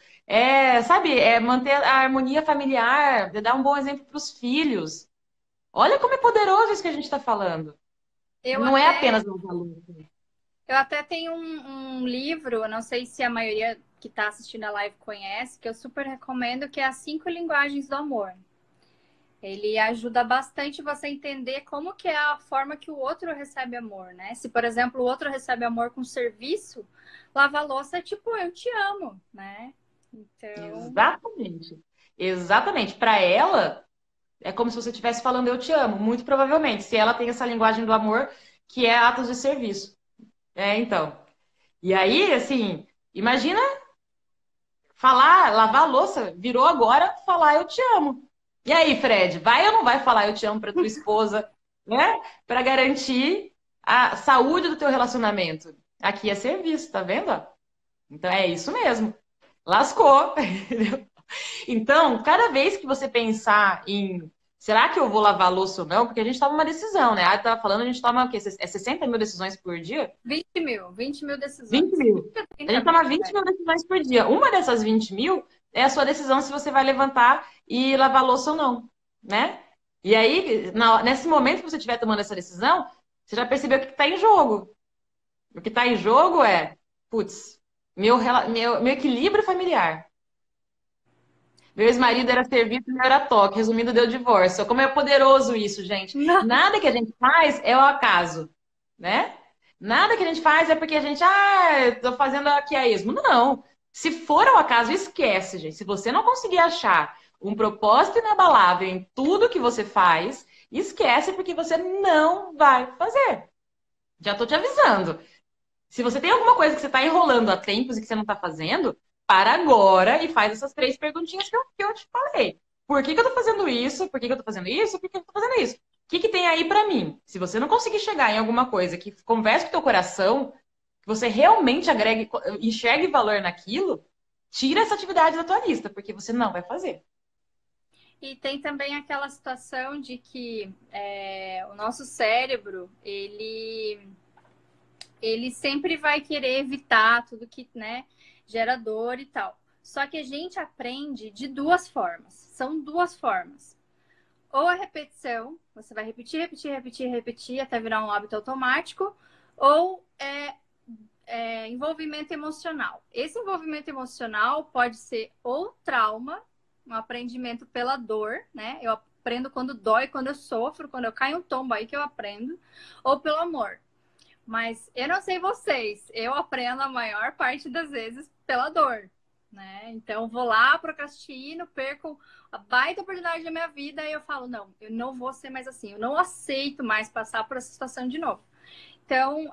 sabe, é manter a harmonia familiar, é dar um bom exemplo para os filhos. Olha como é poderoso isso que a gente está falando. Eu Não é até, apenas um valor. eu até tenho um livro, eu não sei se a maioria que está assistindo a live conhece, que eu super recomendo, que é As Cinco Linguagens do Amor. Ele ajuda bastante você a entender como que é a forma que o outro recebe amor, né? Se, por exemplo, o outro recebe amor com serviço, lavar louça é tipo, eu te amo, né? Então, Exatamente. Exatamente. Para ela, é como se você estivesse falando eu te amo, muito provavelmente, se ela tem essa linguagem do amor, que é atos de serviço. É, então. E aí, assim, imagina falar, lavar a louça, virou agora falar eu te amo. E aí, Fred, vai ou não vai falar eu te amo para tua esposa, né? Para garantir a saúde do teu relacionamento. Aqui é serviço, tá vendo? Então é isso mesmo. Lascou. Entendeu? Então, cada vez que você pensar em será que eu vou lavar a louça ou não? Porque a gente toma uma decisão, né? A tava falando, a gente toma o quê? É 60 mil decisões por dia? 20 mil 20 decisões. mil. A 30 gente toma mil, 20 né? mil decisões por dia. Uma dessas 20 mil é a sua decisão se você vai levantar e lavar a louça ou não, né? E aí, nesse momento que você estiver tomando essa decisão, você já percebeu o que está em jogo. O que está em jogo é, putz, meu equilíbrio familiar. Meu ex-marido era serviço e eu era toque. Resumindo, deu divórcio. Como é poderoso isso, gente. Não. Nada que a gente faz é o acaso, né? Nada que a gente faz é porque a gente, eu tô fazendo aqui a esmo. Não. Se for ao acaso, esquece, gente. Se você não conseguir achar um propósito inabalável em tudo que você faz, esquece porque você não vai fazer. Já tô te avisando. Se você tem alguma coisa que você está enrolando há tempos e que você não está fazendo, para agora e faz essas 3 perguntinhas que eu te falei. Por que eu estou fazendo isso? Por que eu estou fazendo isso? Por que eu estou fazendo isso? O que tem aí para mim? Se você não conseguir chegar em alguma coisa que converse com o teu coração, que você realmente agregue, enxergue valor naquilo, tira essa atividade da tua lista, porque você não vai fazer. E tem também aquela situação de que o nosso cérebro, ele sempre vai querer evitar tudo que, né, gera dor e tal. Só que a gente aprende de duas formas. São duas formas. Ou a repetição, você vai repetir, repetir, repetir, repetir até virar um hábito automático, ou envolvimento emocional. Esse envolvimento emocional pode ser ou trauma, um aprendimento pela dor, né? Eu aprendo quando dói, quando eu sofro, quando eu caio um tombo aí que eu aprendo, ou pelo amor. Mas eu não sei vocês, eu aprendo a maior parte das vezes pela dor, né? Então vou lá, procrastino, perco a baita oportunidade da minha vida e eu falo, não, eu não vou ser mais assim, eu não aceito mais passar por essa situação de novo. Então,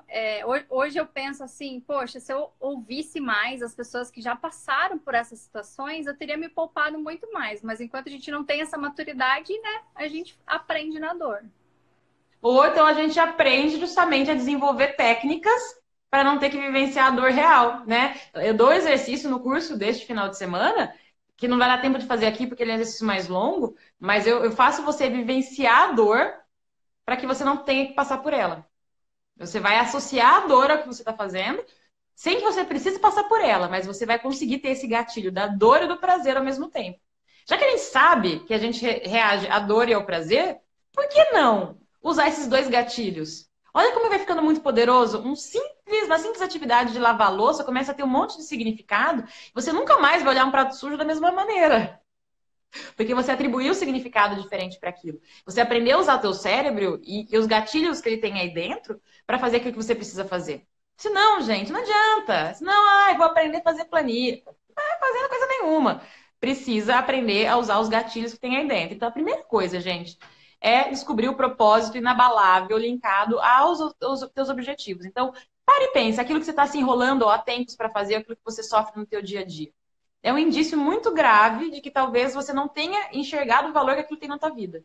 hoje eu penso assim, poxa, se eu ouvisse mais as pessoas que já passaram por essas situações, eu teria me poupado muito mais. Mas enquanto a gente não tem essa maturidade, né, a gente aprende na dor. Ou então a gente aprende justamente a desenvolver técnicas para não ter que vivenciar a dor real, né? Eu dou exercício no curso deste final de semana, que não vai dar tempo de fazer aqui porque ele é um exercício mais longo, mas eu faço você vivenciar a dor para que você não tenha que passar por ela. Você vai associar a dor ao que você está fazendo, sem que você precise passar por ela, mas você vai conseguir ter esse gatilho da dor e do prazer ao mesmo tempo. Já que a gente sabe que a gente reage à dor e ao prazer, por que não usar esses dois gatilhos? Olha como vai ficando muito poderoso. Uma simples atividade de lavar a louça começa a ter um monte de significado. Você nunca mais vai olhar um prato sujo da mesma maneira. Porque você atribuiu significado diferente para aquilo. Você aprendeu a usar o teu cérebro e os gatilhos que ele tem aí dentro para fazer aquilo que você precisa fazer. Senão, gente, não adianta. Senão, vou aprender a fazer planilha. Não vai fazendo coisa nenhuma. Precisa aprender a usar os gatilhos que tem aí dentro. Então, a primeira coisa, gente, é descobrir o propósito inabalável linkado aos teus objetivos. Então, pare e pense, aquilo que você está se enrolando há tempos para fazer, aquilo que você sofre no teu dia a dia. É um indício muito grave de que talvez você não tenha enxergado o valor que aquilo tem na tua vida.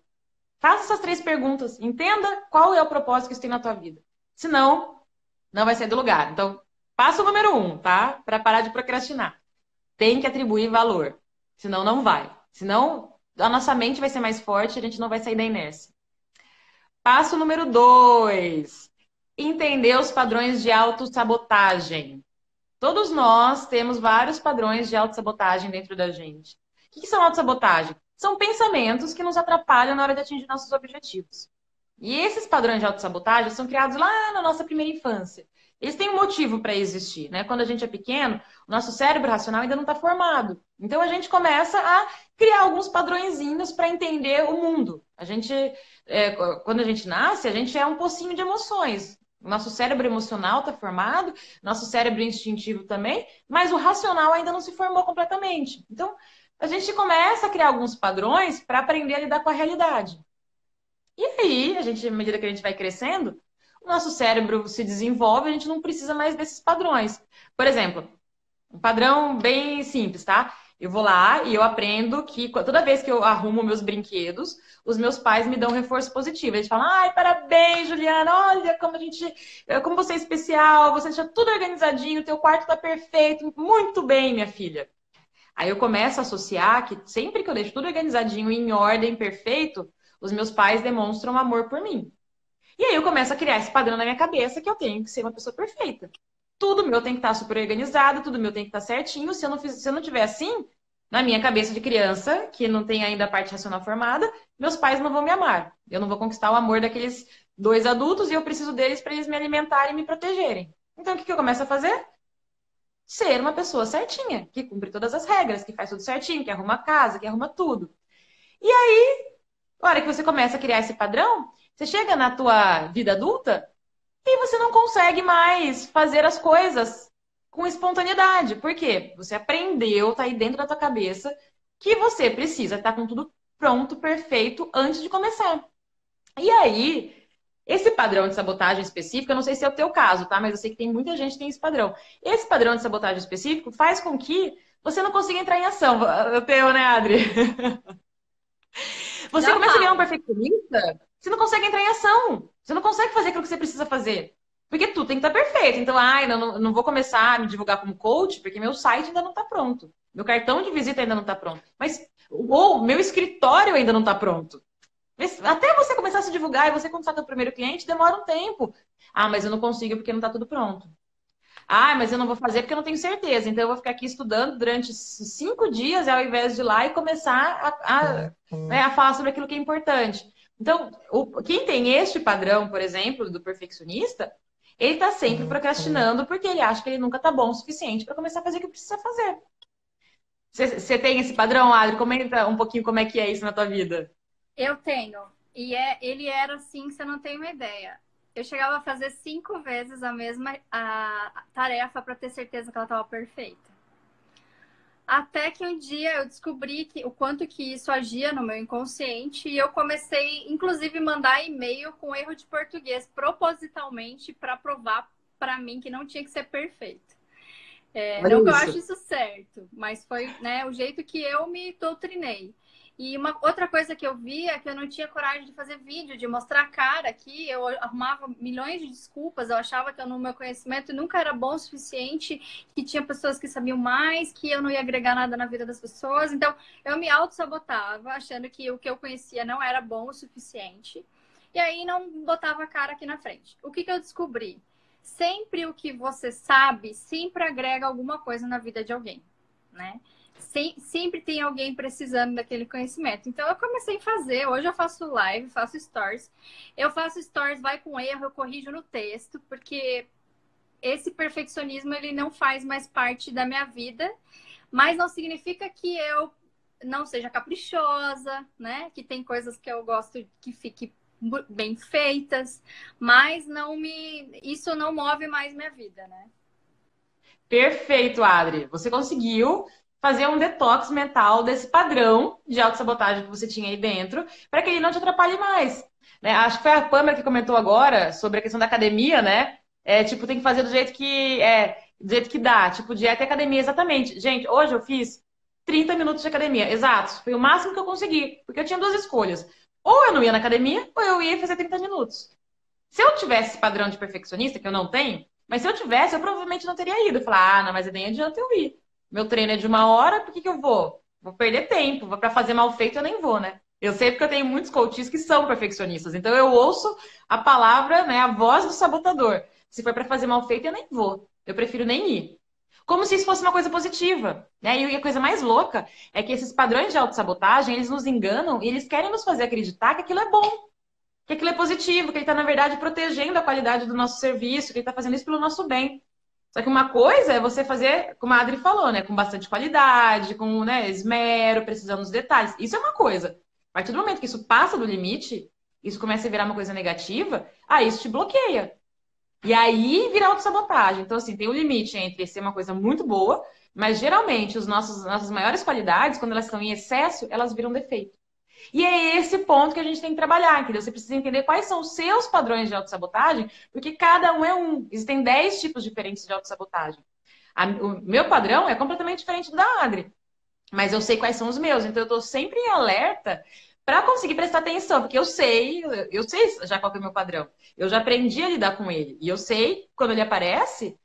Faça essas 3 perguntas. Entenda qual é o propósito que isso tem na tua vida. Senão, não vai sair do lugar. Então, passo número 1, tá? Para parar de procrastinar. Tem que atribuir valor. Senão, não vai. Senão, a nossa mente vai ser mais forte e a gente não vai sair da inércia. Passo número 2. Entender os padrões de autossabotagem. Todos nós temos vários padrões de autossabotagem dentro da gente. O que são autossabotagem? São pensamentos que nos atrapalham na hora de atingir nossos objetivos. E esses padrões de autossabotagem são criados lá na nossa primeira infância. Eles têm um motivo para existir, né? Quando a gente é pequeno, o nosso cérebro racional ainda não está formado. Então a gente começa a criar alguns padrõezinhos para entender o mundo. A gente, quando a gente nasce, a gente é um pocinho de emoções. Nosso cérebro emocional está formado, nosso cérebro instintivo também, mas o racional ainda não se formou completamente. Então, a gente começa a criar alguns padrões para aprender a lidar com a realidade. E aí, a gente, à medida que a gente vai crescendo, o nosso cérebro se desenvolve, a gente não precisa mais desses padrões. Por exemplo, um padrão bem simples, tá? Eu vou lá e eu aprendo que toda vez que eu arrumo meus brinquedos, os meus pais me dão um reforço positivo. Eles falam: ai, parabéns, Juliana, olha como você é especial, você deixa tudo organizadinho, teu quarto tá perfeito, muito bem, minha filha. Aí eu começo a associar que sempre que eu deixo tudo organizadinho, em ordem, perfeito, os meus pais demonstram amor por mim. E aí eu começo a criar esse padrão na minha cabeça que eu tenho que ser uma pessoa perfeita. Tudo meu tem que estar super organizado, tudo meu tem que estar certinho. Se eu não tiver assim, na minha cabeça de criança, que não tem ainda a parte racional formada, meus pais não vão me amar. Eu não vou conquistar o amor daqueles dois adultos e eu preciso deles para eles me alimentarem e me protegerem. Então o que eu começo a fazer? Ser uma pessoa certinha, que cumpre todas as regras, que faz tudo certinho, que arruma a casa, que arruma tudo. E aí, na hora que você começa a criar esse padrão, você chega na tua vida adulta e você não consegue mais fazer as coisas com espontaneidade. Por quê? Você aprendeu, tá aí dentro da tua cabeça, que você precisa estar com tudo pronto, perfeito, antes de começar. E aí, esse padrão de sabotagem específico, eu não sei se é o teu caso, tá? Mas eu sei que tem muita gente que tem esse padrão. Esse padrão de sabotagem específico faz com que você não consiga entrar em ação. Eu tenho, né, Adri? Você começa a virar um perfeccionista, você não consegue entrar em ação. Você não consegue fazer aquilo que você precisa fazer. Porque tudo tem que estar perfeito. Então, não vou começar a me divulgar como coach, porque meu site ainda não está pronto. Meu cartão de visita ainda não está pronto. Ou meu escritório ainda não está pronto. Até você começar a se divulgar e você conquistar seu primeiro cliente, demora um tempo. Ah, mas eu não consigo porque não está tudo pronto. Ah, mas eu não vou fazer porque eu não tenho certeza. Então eu vou ficar aqui estudando durante 5 dias ao invés de ir lá e começar né, a falar sobre aquilo que é importante. Então, quem tem este padrão, por exemplo, do perfeccionista, ele está sempre procrastinando porque ele acha que ele nunca está bom o suficiente para começar a fazer o que precisa fazer. Você tem esse padrão, Adri? Comenta um pouquinho como é que é isso na tua vida. Eu tenho. E ele era assim, você não tem uma ideia. Eu chegava a fazer 5 vezes a mesma tarefa para ter certeza que ela estava perfeita. Até que um dia eu descobri o quanto que isso agia no meu inconsciente e eu comecei, inclusive, mandar e-mail com erro de português propositalmente para provar para mim que não tinha que ser perfeito. Não que eu acho isso certo, mas foi, né, o jeito que eu me doutrinei. E uma outra coisa que eu vi é que eu não tinha coragem de fazer vídeo, de mostrar a cara aqui. Eu arrumava milhões de desculpas. Eu achava que no meu conhecimento nunca era bom o suficiente, que tinha pessoas que sabiam mais, que eu não ia agregar nada na vida das pessoas. Então, eu me auto-sabotava, achando que o que eu conhecia não era bom o suficiente. E aí, não botava a cara aqui na frente. O que eu descobri? Sempre o que você sabe, sempre agrega alguma coisa na vida de alguém, né? Sempre tem alguém precisando daquele conhecimento. Então, eu comecei a fazer. Hoje eu faço live, faço stories. Eu faço stories, vai com erro, eu corrijo no texto, porque esse perfeccionismo, ele não faz mais parte da minha vida, mas não significa que eu não seja caprichosa, né? Que tem coisas que eu gosto que fique bem feitas, mas isso não move mais minha vida, né? Perfeito, Adri. Você conseguiu fazer um detox mental desse padrão de autossabotagem que você tinha aí dentro, para que ele não te atrapalhe mais. Né? Acho que foi a Pamela que comentou agora sobre a questão da academia, né? Tipo, tem que fazer do jeito que dá. Tipo, dieta e academia, exatamente. Gente, hoje eu fiz 30 minutos de academia, exatos. Foi o máximo que eu consegui, porque eu tinha duas escolhas. Ou eu não ia na academia, ou eu ia fazer 30 minutos. Se eu tivesse esse padrão de perfeccionista, que eu não tenho, mas se eu tivesse, eu provavelmente não teria ido. Falar, não, mas nem adianta eu ir. Meu treino é de 1 hora, por que eu vou? Vou perder tempo, vou para fazer mal feito, eu nem vou, né? Eu sei porque eu tenho muitos coaches que são perfeccionistas, então eu ouço a palavra, né, a voz do sabotador. Se for para fazer mal feito, eu nem vou. Eu prefiro nem ir. Como se isso fosse uma coisa positiva, né? E a coisa mais louca é que esses padrões de autossabotagem, eles nos enganam e eles querem nos fazer acreditar que aquilo é bom, que aquilo é positivo, que ele está, na verdade, protegendo a qualidade do nosso serviço, que ele está fazendo isso pelo nosso bem. Só que uma coisa é você fazer, como a Adri falou, né? Com bastante qualidade, com, né, esmero, precisando dos detalhes. Isso é uma coisa. A partir do momento que isso passa do limite, isso começa a virar uma coisa negativa, aí isso te bloqueia. E aí vira autossabotagem. Então, assim, tem um limite entre ser uma coisa muito boa, mas geralmente nossas maiores qualidades, quando elas estão em excesso, elas viram defeito. E é esse ponto que a gente tem que trabalhar, entendeu? Você precisa entender quais são os seus padrões de autossabotagem, porque cada um é um. Existem 10 tipos diferentes de autossabotagem. O meu padrão é completamente diferente do da Adri, mas eu sei quais são os meus, então eu estou sempre em alerta para conseguir prestar atenção, porque eu sei já qual que é o meu padrão. Eu já aprendi a lidar com ele. E eu sei, quando ele aparece,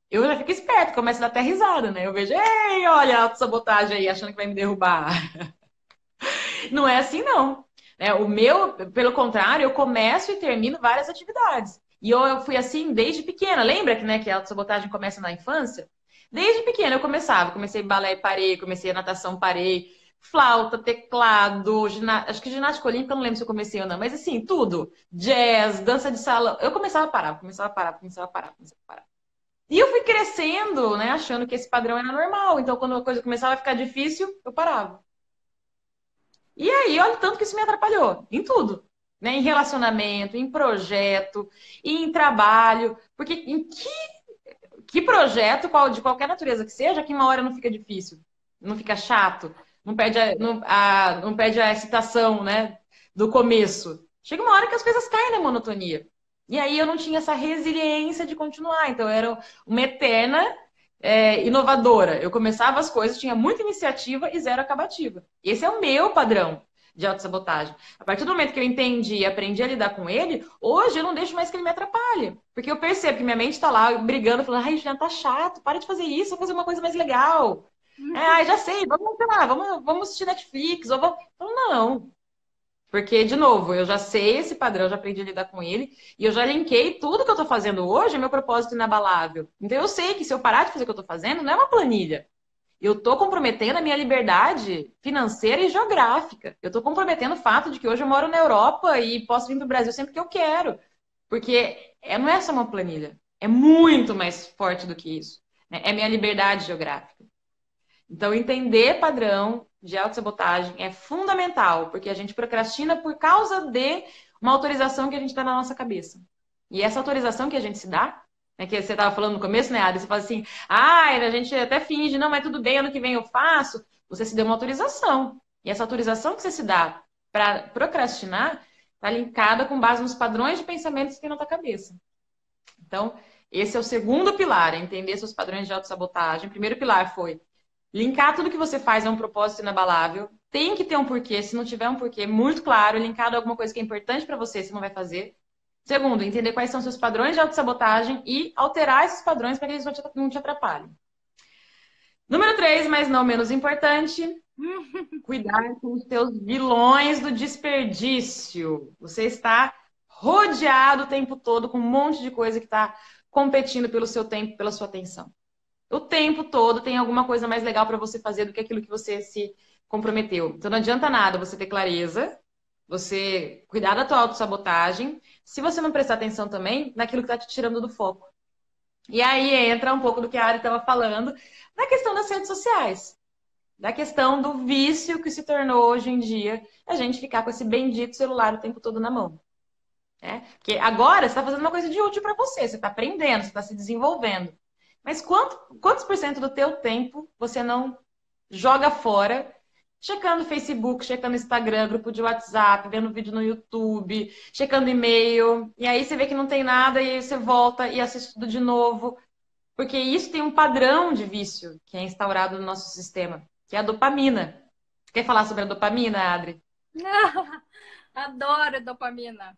eu já fico esperto, começo a dar até risada, né? Eu vejo, ei, olha a autossabotagem aí, achando que vai me derrubar. Não é assim, não. É, o meu, pelo contrário, eu começo e termino várias atividades. E eu fui assim desde pequena. Lembra que, né, que a autossabotagem começa na infância? Desde pequena eu começava. Comecei balé, parei. Comecei a natação, parei. Flauta, teclado, acho que ginástica olímpica, eu não lembro se eu comecei ou não. Mas assim, tudo. Jazz, dança de salão. Eu começava a parar, começava a parar, começava a parar, começava a parar. E eu fui crescendo, né, achando que esse padrão era normal. Então, quando a coisa começava a ficar difícil, eu parava. E aí, olha o tanto que isso me atrapalhou em tudo, né? Em relacionamento, em projeto, em trabalho, porque em que projeto, de qualquer natureza que seja, que uma hora não fica difícil, não fica chato, não perde a excitação, né? Do começo. Chega uma hora que as coisas caem na monotonia. E aí eu não tinha essa resiliência de continuar. Então eu era uma eterna inovadora. Eu começava as coisas, tinha muita iniciativa e zero acabativa. Esse é o meu padrão de autossabotagem. A partir do momento que eu entendi e aprendi a lidar com ele, hoje eu não deixo mais que ele me atrapalhe. Porque eu percebo que minha mente está lá brigando, falando, ai, já tá chato, para de fazer isso, vou fazer uma coisa mais legal. Ai, já sei, vamos, sei lá, vamos assistir Netflix, ou vamos. Então, não. Porque, de novo, eu já sei esse padrão, eu já aprendi a lidar com ele, e eu já linkei tudo que eu tô fazendo hoje é meu propósito inabalável. Então eu sei que se eu parar de fazer o que eu tô fazendo, não é uma planilha. Eu tô comprometendo a minha liberdade financeira e geográfica. Eu tô comprometendo o fato de que hoje eu moro na Europa e posso vir para o Brasil sempre que eu quero. Porque não é só uma planilha. É muito mais forte do que isso, né? É minha liberdade geográfica. Então, entender padrão de autossabotagem é fundamental, porque a gente procrastina por causa de uma autorização que a gente dá na nossa cabeça. E essa autorização que a gente se dá, né, que você estava falando no começo, né, Adri? Você fala assim, a gente até finge, não, mas tudo bem, ano que vem eu faço. Você se deu uma autorização. E essa autorização que você se dá para procrastinar está linkada com base nos padrões de pensamentos que tem na tua cabeça. Então, esse é o segundo pilar, é entender seus padrões de autossabotagem. O primeiro pilar foi linkar tudo que você faz a um propósito inabalável. Tem que ter um porquê. Se não tiver um porquê muito claro, linkado a alguma coisa que é importante para você, você não vai fazer. Segundo, entender quais são seus padrões de autossabotagem e alterar esses padrões para que eles não te atrapalhem. Número 3, mas não menos importante, cuidar com os seus vilões do desperdício. Você está rodeado o tempo todo com um monte de coisa que está competindo pelo seu tempo, pela sua atenção. O tempo todo tem alguma coisa mais legal para você fazer do que aquilo que você se comprometeu. Então não adianta nada você ter clareza, você cuidar da tua autossabotagem, se você não prestar atenção também naquilo que está te tirando do foco. E aí entra um pouco do que a Ari estava falando, da questão das redes sociais, da questão do vício que se tornou hoje em dia a gente ficar com esse bendito celular o tempo todo na mão. Né? Porque agora você está fazendo uma coisa de útil para você está aprendendo, você está se desenvolvendo. Mas quantos por cento do teu tempo você não joga fora, checando Facebook, checando Instagram, grupo de WhatsApp, vendo vídeo no YouTube, checando e-mail, e aí você vê que não tem nada e aí você volta e assiste tudo de novo, porque isso tem um padrão de vício que é instaurado no nosso sistema, que é a dopamina. Você quer falar sobre a dopamina, Adri? Adoro dopamina.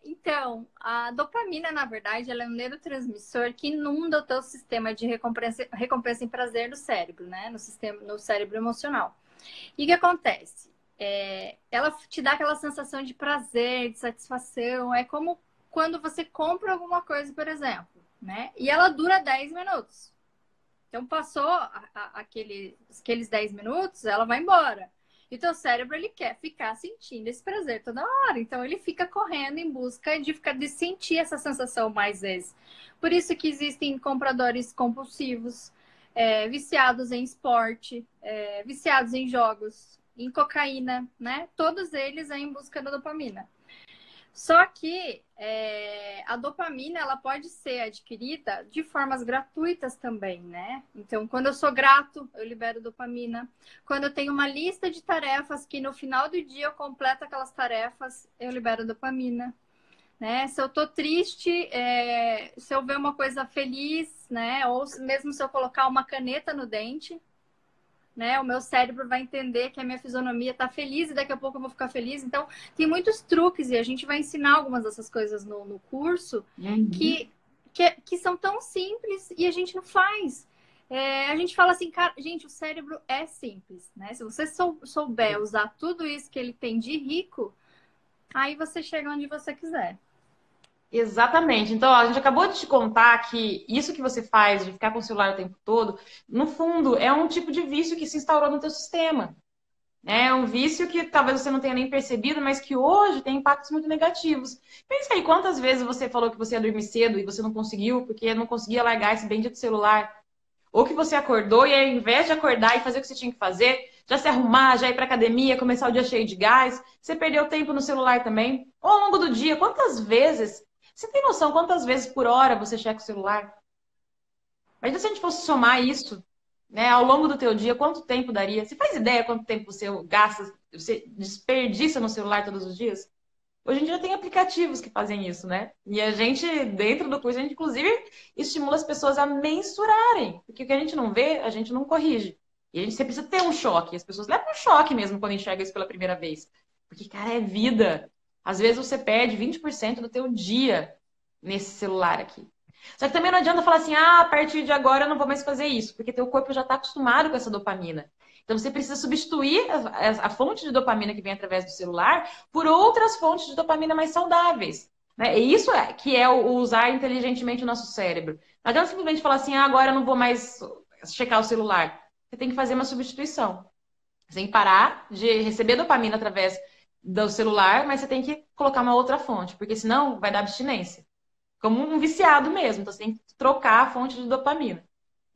Então, a dopamina, na verdade, ela é um neurotransmissor que inunda o teu sistema de recompensa em prazer do cérebro, né? No cérebro emocional. E o que acontece? Ela te dá aquela sensação de prazer, de satisfação. É como quando você compra alguma coisa, por exemplo, né? E ela dura 10 minutos. Então, passou aqueles 10 minutos, ela vai embora. E o teu cérebro, ele quer ficar sentindo esse prazer toda hora. Então, ele fica correndo em busca de sentir essa sensação mais vezes. Por isso que existem compradores compulsivos, viciados em esporte, viciados em jogos, em cocaína, né? Todos eles em busca da dopamina. Só que a dopamina, ela pode ser adquirida de formas gratuitas também, né? Então, quando eu sou grato, eu libero dopamina. Quando eu tenho uma lista de tarefas que no final do dia eu completo aquelas tarefas, eu libero dopamina, né? Se eu tô triste, se eu ver uma coisa feliz, né? Ou mesmo se eu colocar uma caneta no dente, né? O meu cérebro vai entender que a minha fisionomia tá feliz e daqui a pouco eu vou ficar feliz. Então, tem muitos truques e a gente vai ensinar algumas dessas coisas no curso que são tão simples e a gente não faz. A gente fala assim, cara, gente, o cérebro é simples, né? Se você souber usar tudo isso que ele tem de rico, aí você chega onde você quiser. Exatamente. Então, ó, a gente acabou de te contar que isso que você faz, de ficar com o celular o tempo todo, no fundo, é um tipo de vício que se instaurou no teu sistema. É um vício que talvez você não tenha nem percebido, mas que hoje tem impactos muito negativos. Pensa aí, quantas vezes você falou que você ia dormir cedo e você não conseguiu, porque não conseguia largar esse bendito celular. Ou que você acordou e ao invés de acordar e fazer o que você tinha que fazer, já se arrumar, já ir para academia, começar o dia cheio de gás, você perdeu tempo no celular também. Ou ao longo do dia, quantas vezes, você tem noção quantas vezes por hora você checa o celular? Imagina se a gente fosse somar isso, né, ao longo do teu dia, quanto tempo daria? Você faz ideia quanto tempo você gasta, você desperdiça no celular todos os dias? Hoje em dia tem aplicativos que fazem isso, né? E a gente, dentro do curso, a gente inclusive estimula as pessoas a mensurarem. Porque o que a gente não vê, a gente não corrige. E a gente sempre precisa ter um choque. As pessoas levam um choque mesmo quando enxergam isso pela primeira vez. Porque, cara, é vida. Às vezes você perde 20% do teu dia nesse celular aqui. Só que também não adianta falar assim, ah, a partir de agora eu não vou mais fazer isso. Porque teu corpo já está acostumado com essa dopamina. Então, você precisa substituir a fonte de dopamina que vem através do celular por outras fontes de dopamina mais saudáveis. Né? E isso que é o usar inteligentemente o nosso cérebro. Não adianta simplesmente falar assim, ah, agora eu não vou mais checar o celular. Você tem que fazer uma substituição. Você tem que parar de receber dopamina através do celular, mas você tem que colocar uma outra fonte, porque senão vai dar abstinência. Como um viciado mesmo. Então, você tem que trocar a fonte de dopamina.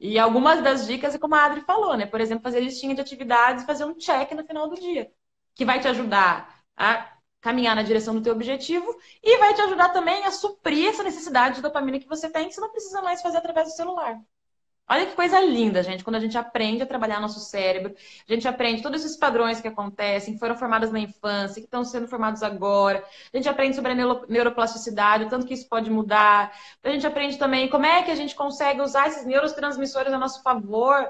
E algumas das dicas é como a Adri falou, né? Por exemplo, fazer listinha de atividades e fazer um check no final do dia, que vai te ajudar a caminhar na direção do teu objetivo e vai te ajudar também a suprir essa necessidade de dopamina que você tem, que você não precisa mais fazer através do celular. Olha que coisa linda, gente, quando a gente aprende a trabalhar nosso cérebro, a gente aprende todos esses padrões que acontecem, que foram formados na infância, que estão sendo formados agora, a gente aprende sobre a neuroplasticidade, o tanto que isso pode mudar, a gente aprende também como é que a gente consegue usar esses neurotransmissores a nosso favor.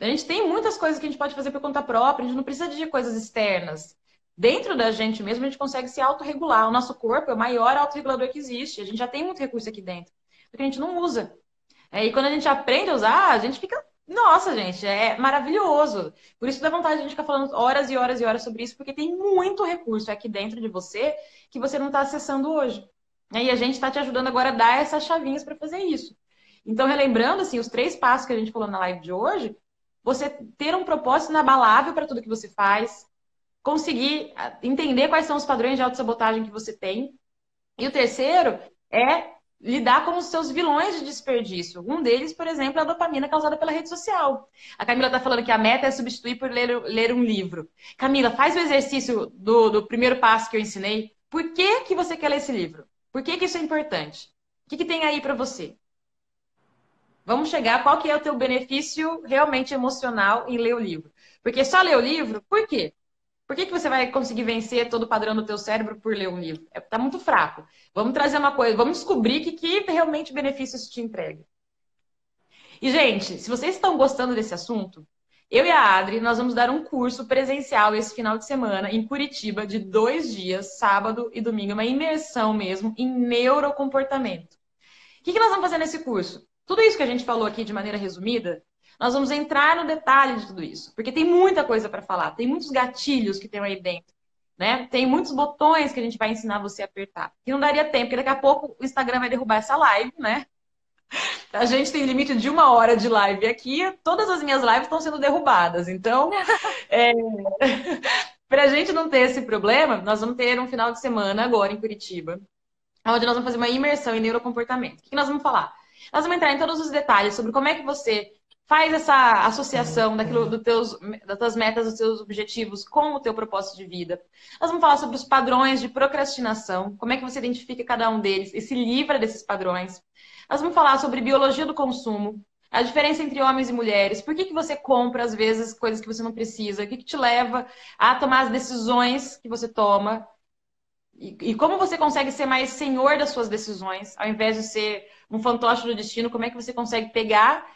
A gente tem muitas coisas que a gente pode fazer por conta própria, a gente não precisa de coisas externas. Dentro da gente mesmo, a gente consegue se autorregular. O nosso corpo é o maior autorregulador que existe, a gente já tem muito recurso aqui dentro, porque a gente não usa. E quando a gente aprende a usar, a gente fica. Nossa, gente, é maravilhoso. Por isso dá vontade de a gente ficar falando horas e horas e horas sobre isso, porque tem muito recurso aqui dentro de você que você não está acessando hoje. E a gente está te ajudando agora a dar essas chavinhas para fazer isso. Então, relembrando assim, os 3 passos que a gente falou na live de hoje, você ter um propósito inabalável para tudo que você faz, conseguir entender quais são os padrões de autossabotagem que você tem. E o terceiro é lidar com os seus vilões de desperdício. Um deles, por exemplo, é a dopamina causada pela rede social. A Camila está falando que a meta é substituir por ler um livro. Camila, faz o exercício do primeiro passo que eu ensinei. Por que você quer ler esse livro? Por que isso é importante? O que tem aí para você? Vamos chegar, qual que é o teu benefício realmente emocional em ler o livro? Porque só ler o livro, por quê? Por que você vai conseguir vencer todo o padrão do teu cérebro por ler um livro? Tá muito fraco. Vamos trazer uma coisa, vamos descobrir que realmente benefício isso te entrega. E, gente, se vocês estão gostando desse assunto, eu e a Adri, nós vamos dar um curso presencial esse final de semana em Curitiba, de 2 dias, sábado e domingo, uma imersão mesmo em neurocomportamento. O que nós vamos fazer nesse curso? Tudo isso que a gente falou aqui de maneira resumida, nós vamos entrar no detalhe de tudo isso, porque tem muita coisa para falar, tem muitos gatilhos que tem aí dentro, né? Tem muitos botões que a gente vai ensinar você a apertar, que não daria tempo, porque daqui a pouco o Instagram vai derrubar essa live, né? A gente tem limite de 1 hora de live aqui, todas as minhas lives estão sendo derrubadas. Então, para a gente não ter esse problema, nós vamos ter um final de semana agora em Curitiba, onde nós vamos fazer uma imersão em neurocomportamento. O que nós vamos falar? Nós vamos entrar em todos os detalhes sobre como é que você faz essa associação das tuas metas, dos seus objetivos com o teu propósito de vida. Nós vamos falar sobre os padrões de procrastinação, como é que você identifica cada um deles e se livra desses padrões. Nós vamos falar sobre biologia do consumo, a diferença entre homens e mulheres, por que que você compra, às vezes, coisas que você não precisa, o que que te leva a tomar as decisões que você toma, e como você consegue ser mais senhor das suas decisões, ao invés de ser um fantoche do destino, como é que você consegue pegar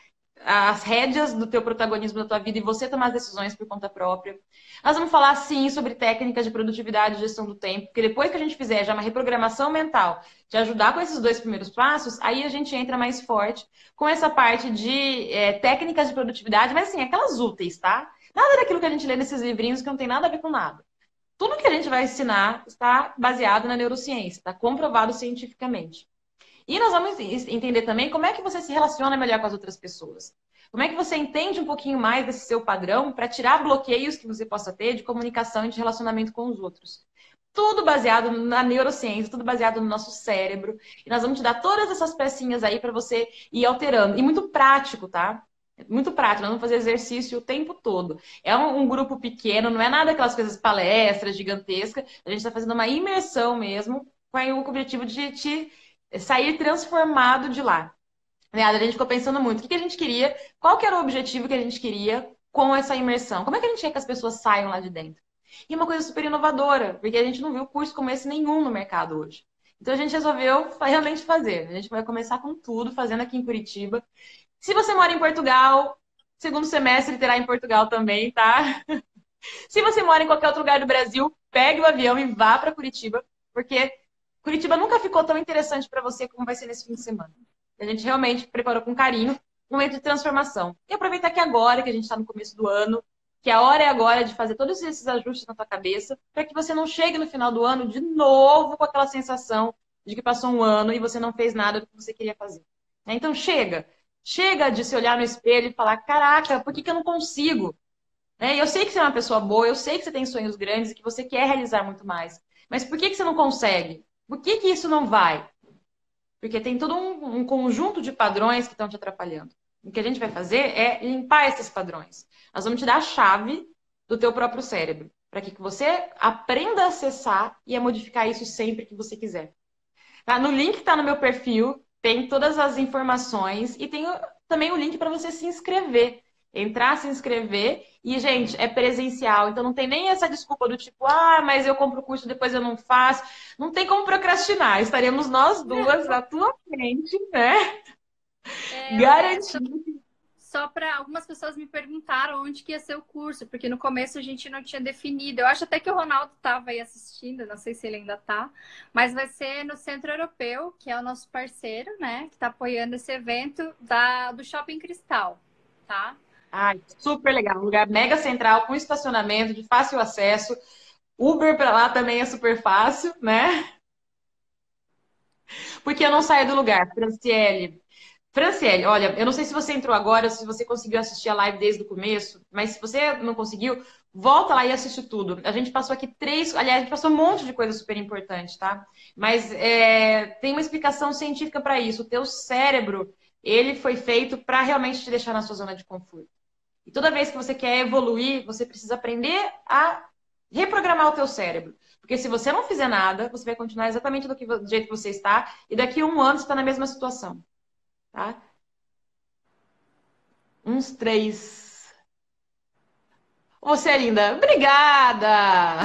as rédeas do teu protagonismo da tua vida e você tomar as decisões por conta própria. Nós vamos falar, sim, sobre técnicas de produtividade e gestão do tempo, porque depois que a gente fizer já uma reprogramação mental, te ajudar com esses 2 primeiros passos, aí a gente entra mais forte com essa parte de técnicas de produtividade, mas assim, aquelas úteis, tá? Nada daquilo que a gente lê nesses livrinhos que não tem nada a ver com nada. Tudo que a gente vai ensinar está baseado na neurociência, está comprovado cientificamente. E nós vamos entender também como é que você se relaciona melhor com as outras pessoas. Como é que você entende um pouquinho mais desse seu padrão para tirar bloqueios que você possa ter de comunicação e de relacionamento com os outros. Tudo baseado na neurociência, tudo baseado no nosso cérebro. E nós vamos te dar todas essas pecinhas aí para você ir alterando. E muito prático, tá? Muito prático, nós vamos fazer exercício o tempo todo. É um grupo pequeno, não é nada aquelas coisas palestras gigantescas. A gente está fazendo uma imersão mesmo, com o objetivo de te sair transformado de lá. A gente ficou pensando muito, o que a gente queria, qual que era o objetivo que a gente queria com essa imersão? Como é que a gente quer que as pessoas saiam lá de dentro? E uma coisa super inovadora, porque a gente não viu curso como esse nenhum no mercado hoje. Então a gente resolveu realmente fazer. A gente vai começar com tudo, fazendo aqui em Curitiba. Se você mora em Portugal, segundo semestre terá em Portugal também, tá? Se você mora em qualquer outro lugar do Brasil, pegue o avião e vá para Curitiba, porque Curitiba nunca ficou tão interessante para você como vai ser nesse fim de semana. A gente realmente preparou com carinho um momento de transformação. E aproveitar que agora, que a gente está no começo do ano, que a hora é agora de fazer todos esses ajustes na tua cabeça, para que você não chegue no final do ano de novo com aquela sensação de que passou um ano e você não fez nada do que você queria fazer. Então chega. Chega de se olhar no espelho e falar, caraca, por que que eu não consigo? Eu sei que você é uma pessoa boa, eu sei que você tem sonhos grandes e que você quer realizar muito mais. Mas por que que você não consegue? Por que que isso não vai? Porque tem todo um conjunto de padrões que estão te atrapalhando. O que a gente vai fazer é limpar esses padrões. Nós vamos te dar a chave do teu próprio cérebro, para que você aprenda a acessar e a modificar isso sempre que você quiser. Tá? No link que está no meu perfil, tem todas as informações e tem também o link para você se inscrever. Entrar, se inscrever. E, gente, é presencial. Então, não tem nem essa desculpa do tipo, mas eu compro o curso, depois eu não faço. Não tem como procrastinar. Estaremos nós duas à tua frente, né? Garantindo. Só para algumas pessoas me perguntaram onde que ia ser o curso, porque no começo a gente não tinha definido. Eu acho até que o Ronaldo estava aí assistindo, não sei se ele ainda está, mas vai ser no Centro Europeu, que é o nosso parceiro, né? Que está apoiando esse evento do Shopping Cristal, tá? Ai, super legal. Um lugar mega central, com estacionamento, de fácil acesso. Uber para lá também é super fácil, né? Porque eu não saio do lugar. Franciele, olha, eu não sei se você entrou agora, se você conseguiu assistir a live desde o começo, mas se você não conseguiu, volta lá e assiste tudo. A gente passou aqui aliás, a gente passou um monte de coisa super importante, tá? Mas tem uma explicação científica para isso. O teu cérebro, ele foi feito para realmente te deixar na sua zona de conforto. E toda vez que você quer evoluir, você precisa aprender a reprogramar o teu cérebro. Porque se você não fizer nada, você vai continuar exatamente do jeito que você está, e daqui a 1 ano você está na mesma situação. Tá? Uns 3. Você é linda. Obrigada!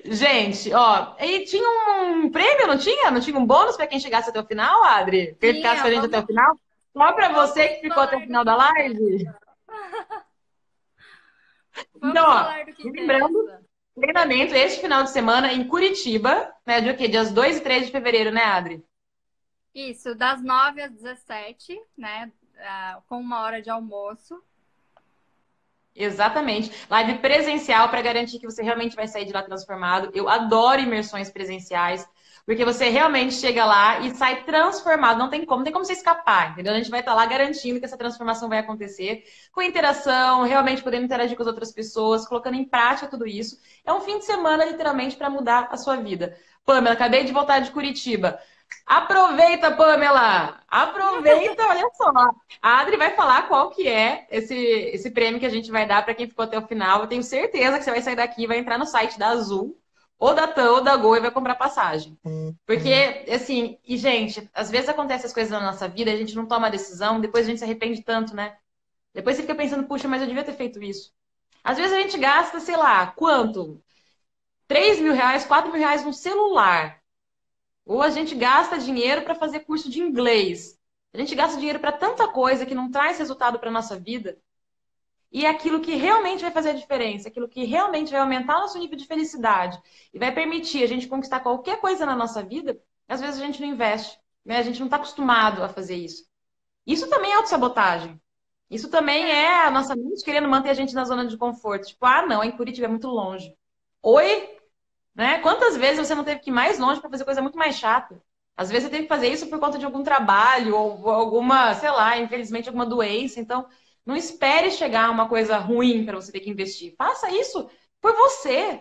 Gente, ó, e tinha um prêmio, não tinha? Não tinha um bônus para quem chegasse até o final, Adri? Quem ficasse com a gente até o final? Só para você que ficou até o final da live? Então, ó, lembrando, treinamento este final de semana em Curitiba, né? De o quê? Dias 2 e 3 de fevereiro, né, Adri? Isso, das 9 às 17, né? Com 1 hora de almoço. Exatamente. Live presencial para garantir que você realmente vai sair de lá transformado. Eu adoro imersões presenciais, Porque você realmente chega lá e sai transformado. Não tem como você escapar, entendeu? A gente vai estar lá garantindo que essa transformação vai acontecer, com interação, realmente podendo interagir com as outras pessoas, colocando em prática tudo isso. É um fim de semana, literalmente, para mudar a sua vida. Pamela, acabei de voltar de Curitiba. Aproveita, Pamela! Aproveita, olha só. A Adri vai falar qual que é esse prêmio que a gente vai dar para quem ficou até o final. Eu tenho certeza que você vai sair daqui e vai entrar no site da Azul, ou da TAM, ou da Gol e vai comprar passagem. Porque, assim, e gente, às vezes acontecem as coisas na nossa vida, a gente não toma a decisão, depois a gente se arrepende tanto, né? Depois você fica pensando, puxa, mas eu devia ter feito isso. Às vezes a gente gasta, sei lá, quanto? R$ 3.000, R$ 4.000 num celular. Ou a gente gasta dinheiro para fazer curso de inglês. A gente gasta dinheiro para tanta coisa que não traz resultado para nossa vida. E é aquilo que realmente vai fazer a diferença, aquilo que realmente vai aumentar o nosso nível de felicidade e vai permitir a gente conquistar qualquer coisa na nossa vida, às vezes a gente não investe, né? A gente não está acostumado a fazer isso. Isso também é autossabotagem. Isso também é a nossa mente querendo manter a gente na zona de conforto. Tipo, ah, não, em Curitiba é muito longe. Oi? Né? Quantas vezes você não teve que ir mais longe para fazer coisa muito mais chata? Às vezes você teve que fazer isso por conta de algum trabalho ou alguma, sei lá, infelizmente alguma doença. Então, não espere chegar uma coisa ruim para você ter que investir. Faça isso por você.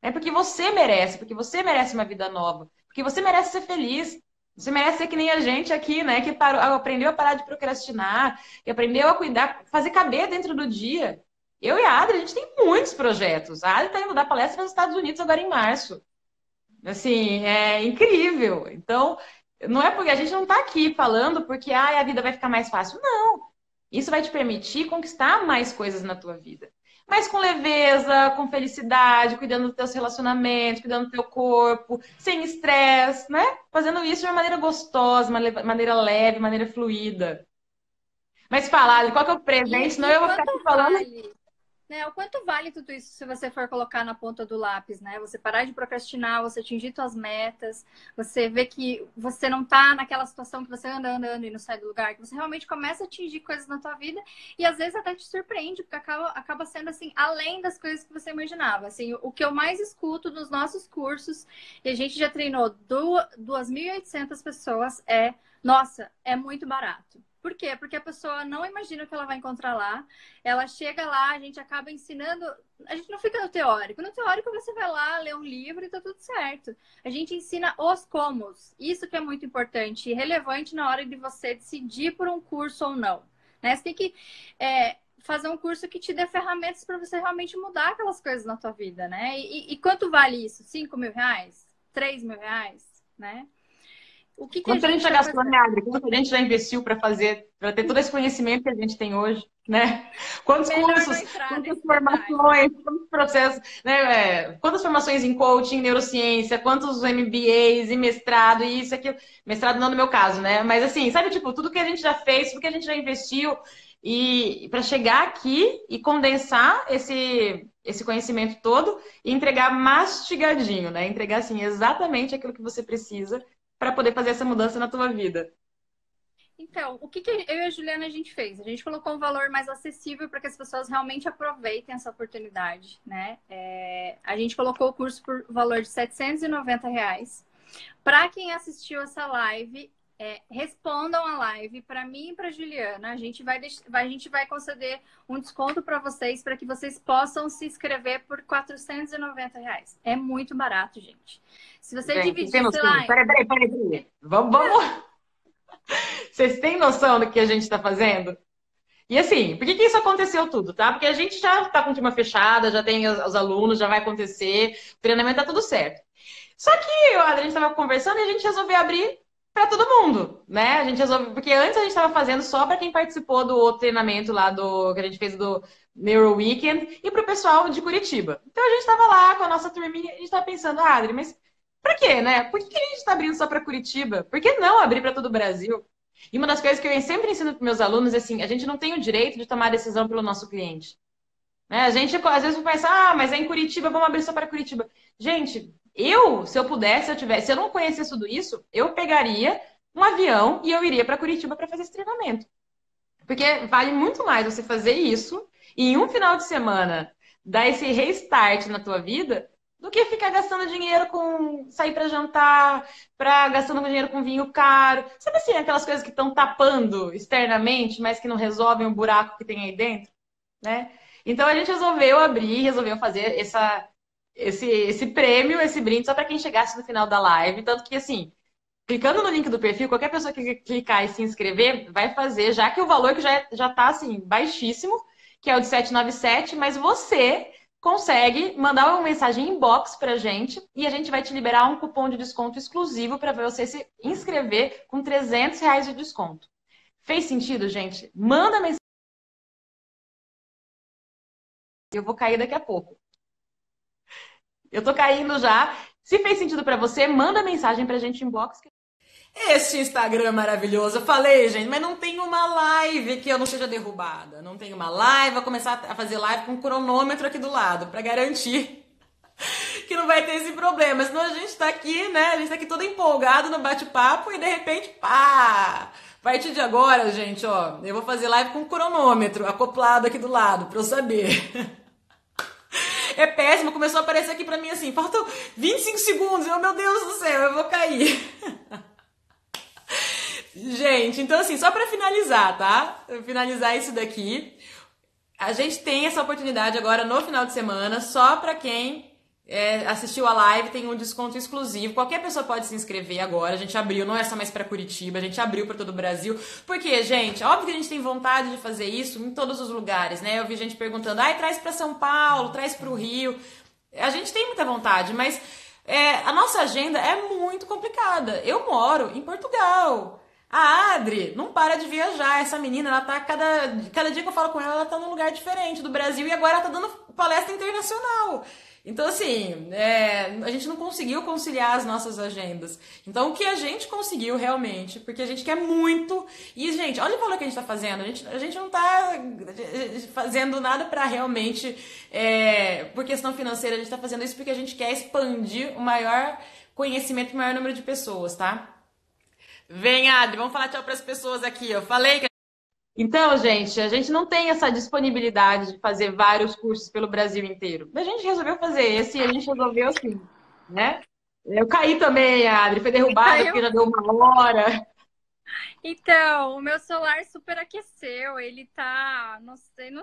É porque você merece, porque você merece uma vida nova, porque você merece ser feliz. Você merece ser que nem a gente aqui, né? Que aprendeu a parar de procrastinar, que aprendeu a cuidar, fazer caber dentro do dia. Eu e a Adri, a gente tem muitos projetos. A Adri está indo dar palestra nos Estados Unidos agora em março. Assim, é incrível. Então, não é porque a gente não está aqui falando porque a vida vai ficar mais fácil. Não. Isso vai te permitir conquistar mais coisas na tua vida. Mas com leveza, com felicidade, cuidando dos teus relacionamentos, cuidando do teu corpo, sem estresse, né? Fazendo isso de uma maneira gostosa, maneira leve, maneira fluida. Mas fala, Ali, qual que é o presente? Senão E eu vou ficar aqui quanto falando. vale? Né? O quanto vale tudo isso se você for colocar na ponta do lápis, né? Você parar de procrastinar, você atingir suas metas, você vê que você não tá naquela situação que você anda e não sai do lugar, que você realmente começa a atingir coisas na tua vida e às vezes até te surpreende, porque acaba sendo assim, além das coisas que você imaginava. Assim, o que eu mais escuto nos nossos cursos, e a gente já treinou 2.800 pessoas, nossa, é muito barato. Por quê? Porque a pessoa não imagina o que ela vai encontrar lá. Ela chega lá, a gente acaba ensinando. A gente não fica no teórico. No teórico você vai lá, lê um livro e tá tudo certo. A gente ensina os comos. Isso que é muito importante e relevante na hora de você decidir por um curso ou não. Né? Você tem que fazer um curso que te dê ferramentas para você realmente mudar aquelas coisas na tua vida, né? E quanto vale isso? R$ 5.000? R$ 3.000? Né? O que a Quanto a gente gente já vai gastou, fazer? né, Adri? Quanto a gente já investiu para fazer, para ter todo esse conhecimento que a gente tem hoje, né? Quantos Melhor não cursos, entrar quantas nesse detalhe. formações, quantos processos, né? Quantas formações em coaching, neurociência, quantos MBAs e mestrado, e isso, aquilo. Mestrado não no meu caso, né? Mas assim, sabe, tipo, tudo que a gente já fez, tudo que a gente já investiu, e para chegar aqui e condensar esse conhecimento todo e entregar mastigadinho, né? Entregar, assim, exatamente aquilo que você precisa para poder fazer essa mudança na tua vida. Então, o que eu e a Juliana a gente fez? A gente colocou um valor mais acessível para que as pessoas realmente aproveitem essa oportunidade, né? A gente colocou o curso por valor de R$ 790. Para quem assistiu essa live, respondam a live para mim e para Juliana. A gente vai conceder um desconto para vocês para que vocês possam se inscrever por R$ 490. É muito barato, gente. Se você Gente, vocês têm dividir, sei noção? lá, Peraí. Vamos. Vocês têm noção do que a gente está fazendo? E assim, por que que isso aconteceu tudo, tá? Porque a gente já está com turma fechada, já tem os alunos, já vai acontecer, o treinamento tá tudo certo. Só que a gente estava conversando e a gente resolveu abrir para todo mundo, né? A gente resolveu, porque antes a gente estava fazendo só para quem participou do outro treinamento lá do que a gente fez do Neuro Weekend e para o pessoal de Curitiba. Então a gente estava lá com a nossa turminha e a gente estava pensando, Adri, mas por quê, né? Por que a gente está abrindo só para Curitiba? Por que não abrir para todo o Brasil? E uma das coisas que eu sempre ensino para meus alunos é assim, a gente não tem o direito de tomar decisão pelo nosso cliente. Né? A gente, às vezes, pensa, mas é em Curitiba, vamos abrir só para Curitiba. Gente, se eu pudesse, se eu não conhecesse tudo isso, eu pegaria um avião e eu iria para Curitiba para fazer esse treinamento. Porque vale muito mais você fazer isso e em um final de semana dar esse restart na tua vida do que ficar gastando dinheiro com sair para jantar, gastando dinheiro com vinho caro. Sabe assim, aquelas coisas que estão tapando externamente, mas que não resolvem o buraco que tem aí dentro, né? Então a gente resolveu abrir, resolveu fazer esse prêmio, esse brinde só para quem chegasse no final da live. Tanto que, assim, clicando no link do perfil, qualquer pessoa que clicar e se inscrever vai fazer, já que o valor que já tá, assim, baixíssimo, que é o de 797, mas você consegue mandar uma mensagem inbox pra gente e a gente vai te liberar um cupom de desconto exclusivo para você se inscrever com R$ 300 de desconto. Fez sentido, gente? Manda mensagem. Eu vou cair daqui a pouco. Eu tô caindo já. Se fez sentido para você, manda mensagem pra gente inbox. Este Instagram maravilhoso. Eu falei, gente, mas não tem uma live que eu não seja derrubada. Não tem uma live. Vou começar a fazer live com um cronômetro aqui do lado, pra garantir que não vai ter esse problema. Senão a gente tá aqui, né? A gente tá aqui todo empolgado no bate-papo e de repente, pá! A partir de agora, gente, ó, eu vou fazer live com um cronômetro acoplado aqui do lado, pra eu saber. É péssimo, começou a aparecer aqui pra mim assim, faltam 25 segundos, eu, meu Deus do céu, eu vou cair. Gente, então assim, só pra finalizar, tá? Finalizar isso daqui, a gente tem essa oportunidade agora no final de semana, só pra quem assistiu a live, tem um desconto exclusivo. Qualquer pessoa pode se inscrever agora. A gente abriu, não é só mais pra Curitiba, a gente abriu pra todo o Brasil. Porque, gente, óbvio que a gente tem vontade de fazer isso em todos os lugares, né? Eu vi gente perguntando, ai, traz pra São Paulo, traz pro Rio. A gente tem muita vontade, mas a nossa agenda é muito complicada. Eu moro em Portugal. A Adri não para de viajar. Essa menina, ela tá cada dia que eu falo com ela, ela tá num lugar diferente do Brasil e agora ela tá dando palestra internacional. Então, assim, a gente não conseguiu conciliar as nossas agendas. Então, o que a gente conseguiu realmente, porque a gente quer muito. E, gente, olha o valor que a gente tá fazendo. A gente não tá fazendo nada pra realmente, por questão financeira, a gente tá fazendo isso porque a gente quer expandir o maior conhecimento, o maior número de pessoas, tá? Vem, Adri, vamos falar tchau para as pessoas aqui. Eu falei que. Então, gente, a gente não tem essa disponibilidade de fazer vários cursos pelo Brasil inteiro. A gente resolveu fazer esse e a gente resolveu assim, né? Eu caí também, Adri, foi derrubada porque já deu 1 hora. Então, o meu celular superaqueceu, ele tá, não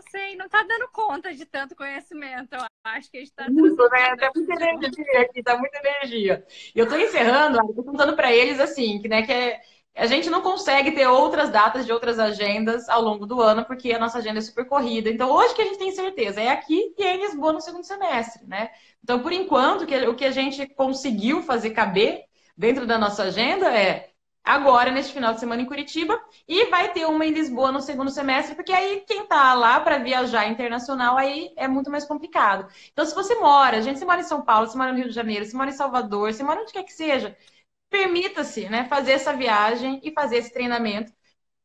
sei, não tá dando conta de tanto conhecimento. Eu acho que a gente tá Muito, né? Tá muita energia aqui, tá muita energia. E eu tô encerrando, Adri, tô contando para eles assim, que a gente não consegue ter outras datas de outras agendas ao longo do ano, porque a nossa agenda é super corrida. Então, hoje que a gente tem certeza é aqui e é em Lisboa no segundo semestre, né? Então, por enquanto, o que a gente conseguiu fazer caber dentro da nossa agenda é agora, neste final de semana em Curitiba, e vai ter uma em Lisboa no segundo semestre, porque aí quem tá lá para viajar internacional aí é muito mais complicado. Então, se você mora, gente, você mora em São Paulo, você mora no Rio de Janeiro, você mora em Salvador, você mora onde quer que seja, permita-se, né, fazer essa viagem e fazer esse treinamento.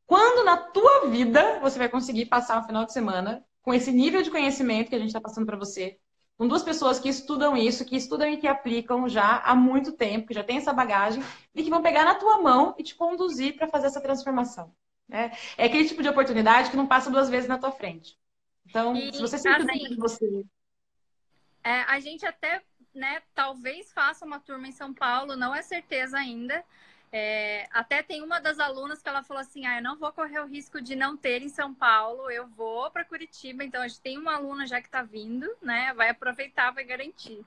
Quando na tua vida você vai conseguir passar um final de semana com esse nível de conhecimento que a gente está passando para você, com duas pessoas que estudam isso, que estudam e que aplicam já há muito tempo, que já tem essa bagagem e que vão pegar na tua mão e te conduzir para fazer essa transformação, né? É aquele tipo de oportunidade que não passa 2 vezes na tua frente. Então, se você sentir dentro de você... A gente até, né, talvez faça uma turma em São Paulo, não é certeza ainda. Até tem uma das alunas que ela falou assim, eu não vou correr o risco de não ter em São Paulo, eu vou para Curitiba. Então a gente tem uma aluna já que está vindo, né? Vai aproveitar, vai garantir.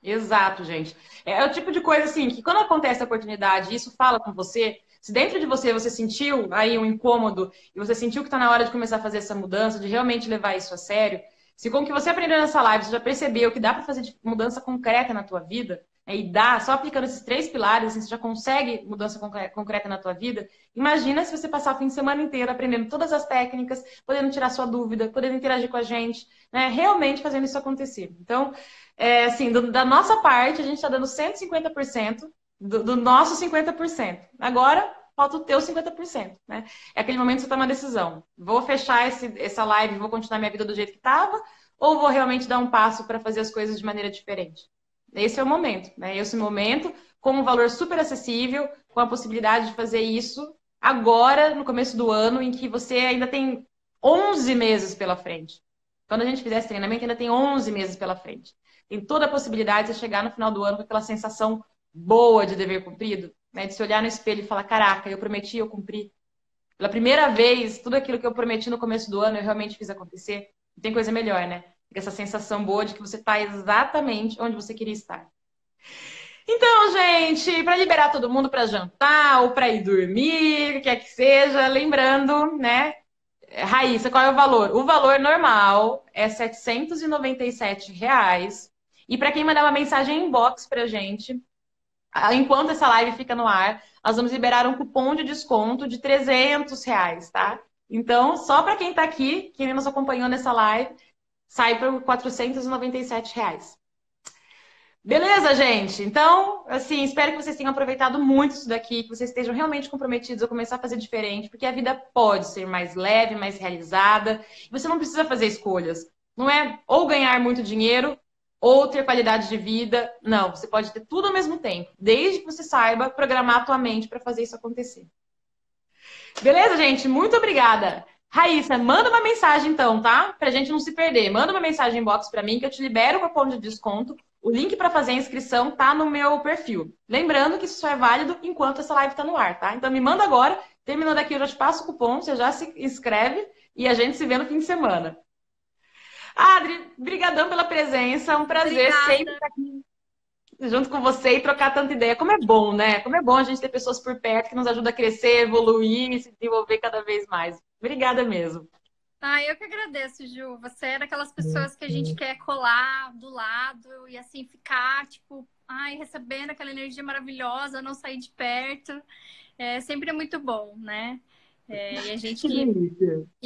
Exato, gente. É o tipo de coisa assim que quando acontece a oportunidade, isso fala com você. Se dentro de você você sentiu aí um incômodo e você sentiu que está na hora de começar a fazer essa mudança, de realmente levar isso a sério, se com o que você aprendeu nessa live você já percebeu que dá para fazer mudança concreta na tua vida, e dá, só aplicando esses 3 pilares, assim, você já consegue mudança concreta na tua vida, imagina se você passar o fim de semana inteiro aprendendo todas as técnicas, podendo tirar sua dúvida, podendo interagir com a gente, né? Realmente fazendo isso acontecer. Então, assim, da nossa parte, a gente está dando 150% do nosso 50%. Agora, falta o teu 50%, né? É aquele momento que você toma uma decisão. Vou fechar essa live, vou continuar minha vida do jeito que estava, ou vou realmente dar um passo para fazer as coisas de maneira diferente? Esse é o momento, né? Esse momento, com um valor super acessível, com a possibilidade de fazer isso agora, no começo do ano, em que você ainda tem 11 meses pela frente. Quando a gente fizer esse treinamento, ainda tem 11 meses pela frente. tem toda a possibilidade de você chegar no final do ano com aquela sensação boa de dever cumprido, né? De se olhar no espelho e falar, caraca, eu prometi, eu cumpri. Pela primeira vez, tudo aquilo que eu prometi no começo do ano, eu realmente fiz acontecer. Não tem coisa melhor, né? Essa sensação boa de que você está exatamente onde você queria estar. Então, gente, para liberar todo mundo para jantar ou para ir dormir, o que quer que seja, lembrando, né? Raíssa, qual é o valor? O valor normal é R$ 797. E para quem mandar uma mensagem inbox pra gente, enquanto essa live fica no ar, nós vamos liberar um cupom de desconto de R$ 300, tá? Então, só para quem está aqui, quem nos acompanhou nessa live, sai por R$ 497. Beleza, gente? Então, assim, espero que vocês tenham aproveitado muito isso daqui, que vocês estejam realmente comprometidos a começar a fazer diferente, porque a vida pode ser mais leve, mais realizada, e você não precisa fazer escolhas. Não é ou ganhar muito dinheiro, ou ter qualidade de vida. Não, você pode ter tudo ao mesmo tempo, desde que você saiba programar a tua mente para fazer isso acontecer. Beleza, gente? Muito obrigada. Raíssa, manda uma mensagem então, tá? Pra gente não se perder. Manda uma mensagem inbox pra mim que eu te libero o cupom de desconto. O link para fazer a inscrição tá no meu perfil. Lembrando que isso só é válido enquanto essa live tá no ar, tá? Então me manda agora. Terminando aqui, eu já te passo o cupom, você já se inscreve e a gente se vê no fim de semana. Adri, brigadão pela presença. É um prazer sempre estar aqui junto com você e trocar tanta ideia. Como é bom, né? Como é bom a gente ter pessoas por perto que nos ajudam a crescer, evoluir e se desenvolver cada vez mais. Obrigada mesmo. Eu que agradeço, Ju. Você é daquelas pessoas que a gente quer colar do lado e assim ficar, tipo, recebendo aquela energia maravilhosa, não sair de perto. É sempre muito bom, né? E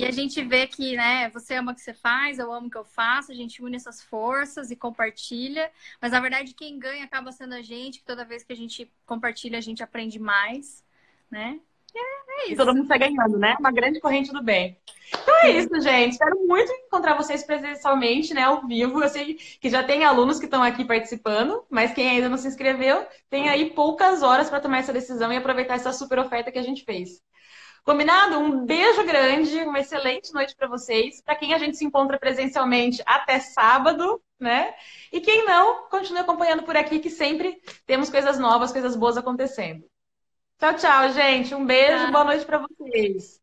a gente vê que, né, você ama o que você faz, eu amo o que eu faço, a gente une essas forças e compartilha, mas na verdade quem ganha acaba sendo a gente, que toda vez que a gente compartilha, a gente aprende mais, né? É E isso. todo mundo sai ganhando, né? Uma grande corrente do bem. Então é isso, gente. Espero muito encontrar vocês presencialmente, né, ao vivo. Eu sei que já tem alunos que estão aqui participando, mas quem ainda não se inscreveu, tem aí poucas horas para tomar essa decisão e aproveitar essa super oferta que a gente fez. Combinado? Um beijo grande, uma excelente noite para vocês. Para quem a gente se encontra presencialmente até sábado, né? E quem não, continue acompanhando por aqui que sempre temos coisas novas, coisas boas acontecendo. Tchau, tchau, gente. Um beijo, boa noite para vocês.